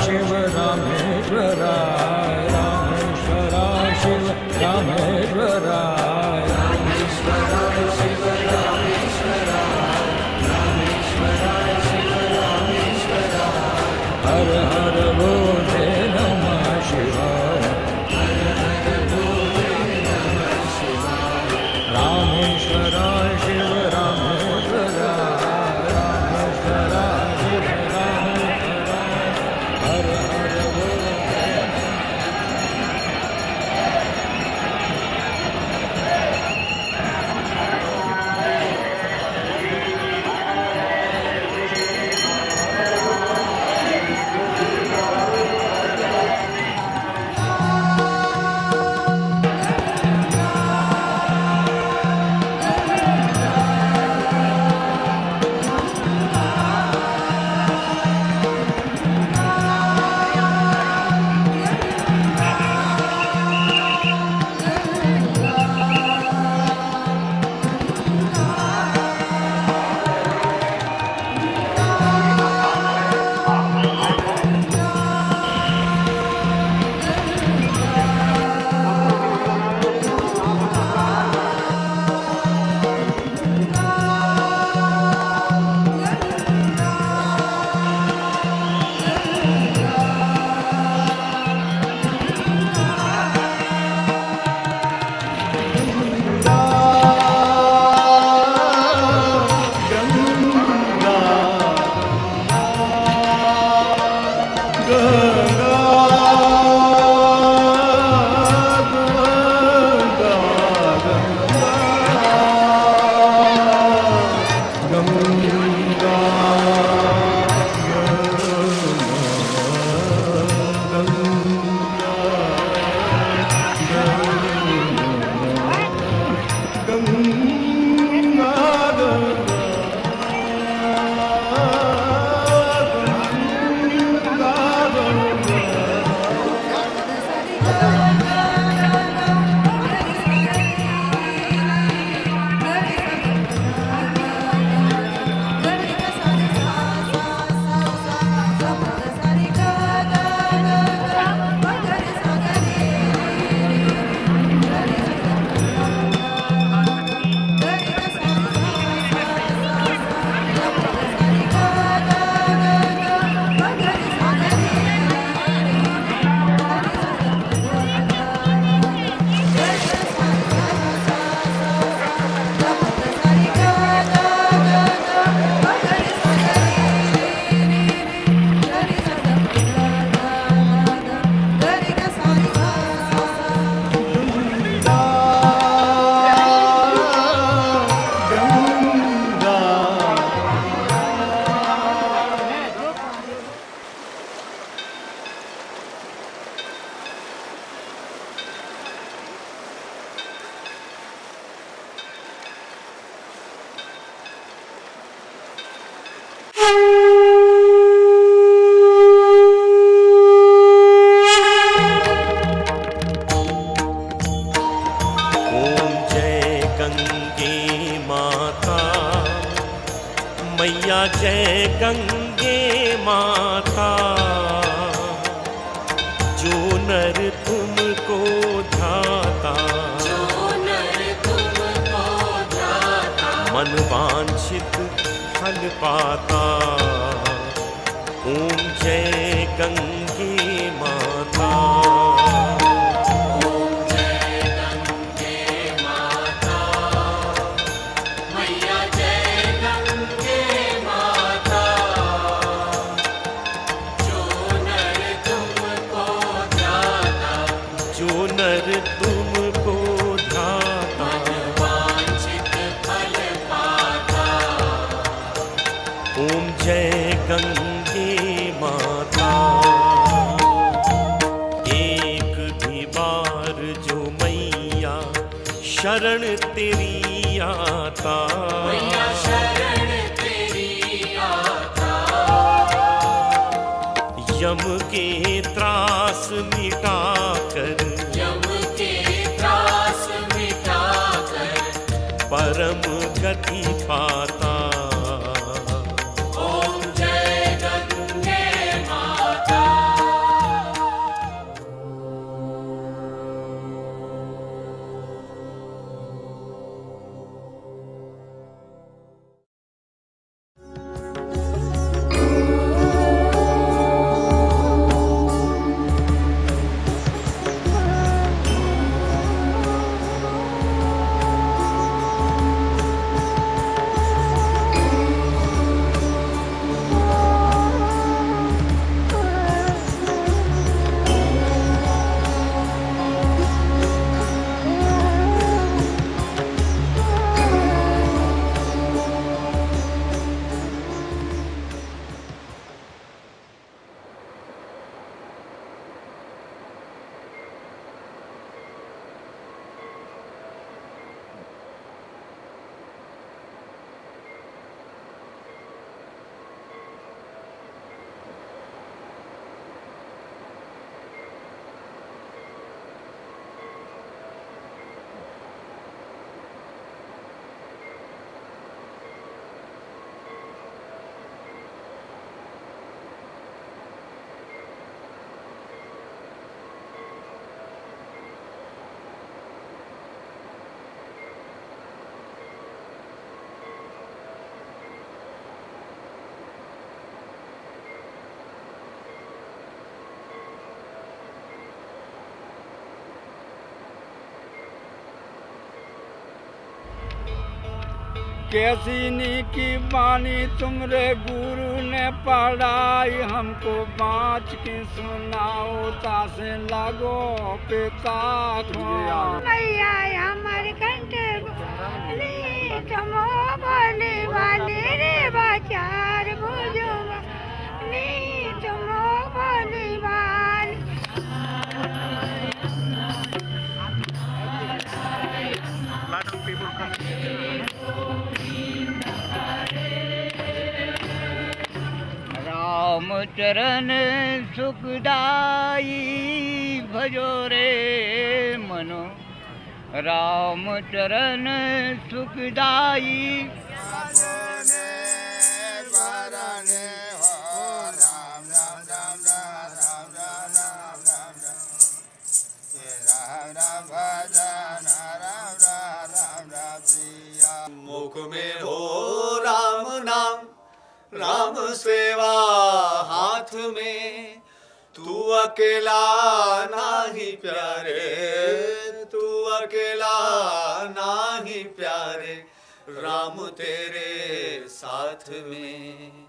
शिव रामेश्वराय, रामेश्वराय शिव रामेश्वराय, रामेश्वराय शिव रामेश्वराय, रामेश्वराय शिव रामेश्वराय, हर हर बोले नमः शिवाय, हर हर बोले नमः शिवाय, रामेश्वराय शिव रामेश्वराय, रामेश्वराय शिव रामेश्वराय, हर हर बोले। मैया जय गंगे माता, जो नर तुमको ध्याता, मन वांछित फल पाता। ओम जय गंगे माता। गंगे माता, एक भी बार जो मैया शरण तेरी आता, मैया शरण तेरी आता, यम के त्रास मिटाकर, यम के त्रास मिटाकर परम गति पाता। ओम जय गंगे माता। कैसी नी की बानी तुमरे गुरु ने पढ़ाई, हमको बाँच के सुनाओ तासे लगो पिता को। मैया हमारे कंठे तुमो बोले वाले रे बाचार बुझो नी तुमो बोले वाले। राम चरण सुखदाई भजो रे मनो, राम चरण सुखदाई। मुख में हो राम नाम, राम सेवा हाथ में, तू अकेला नाही प्यारे, तू अकेला नाही प्यारे, राम तेरे साथ में।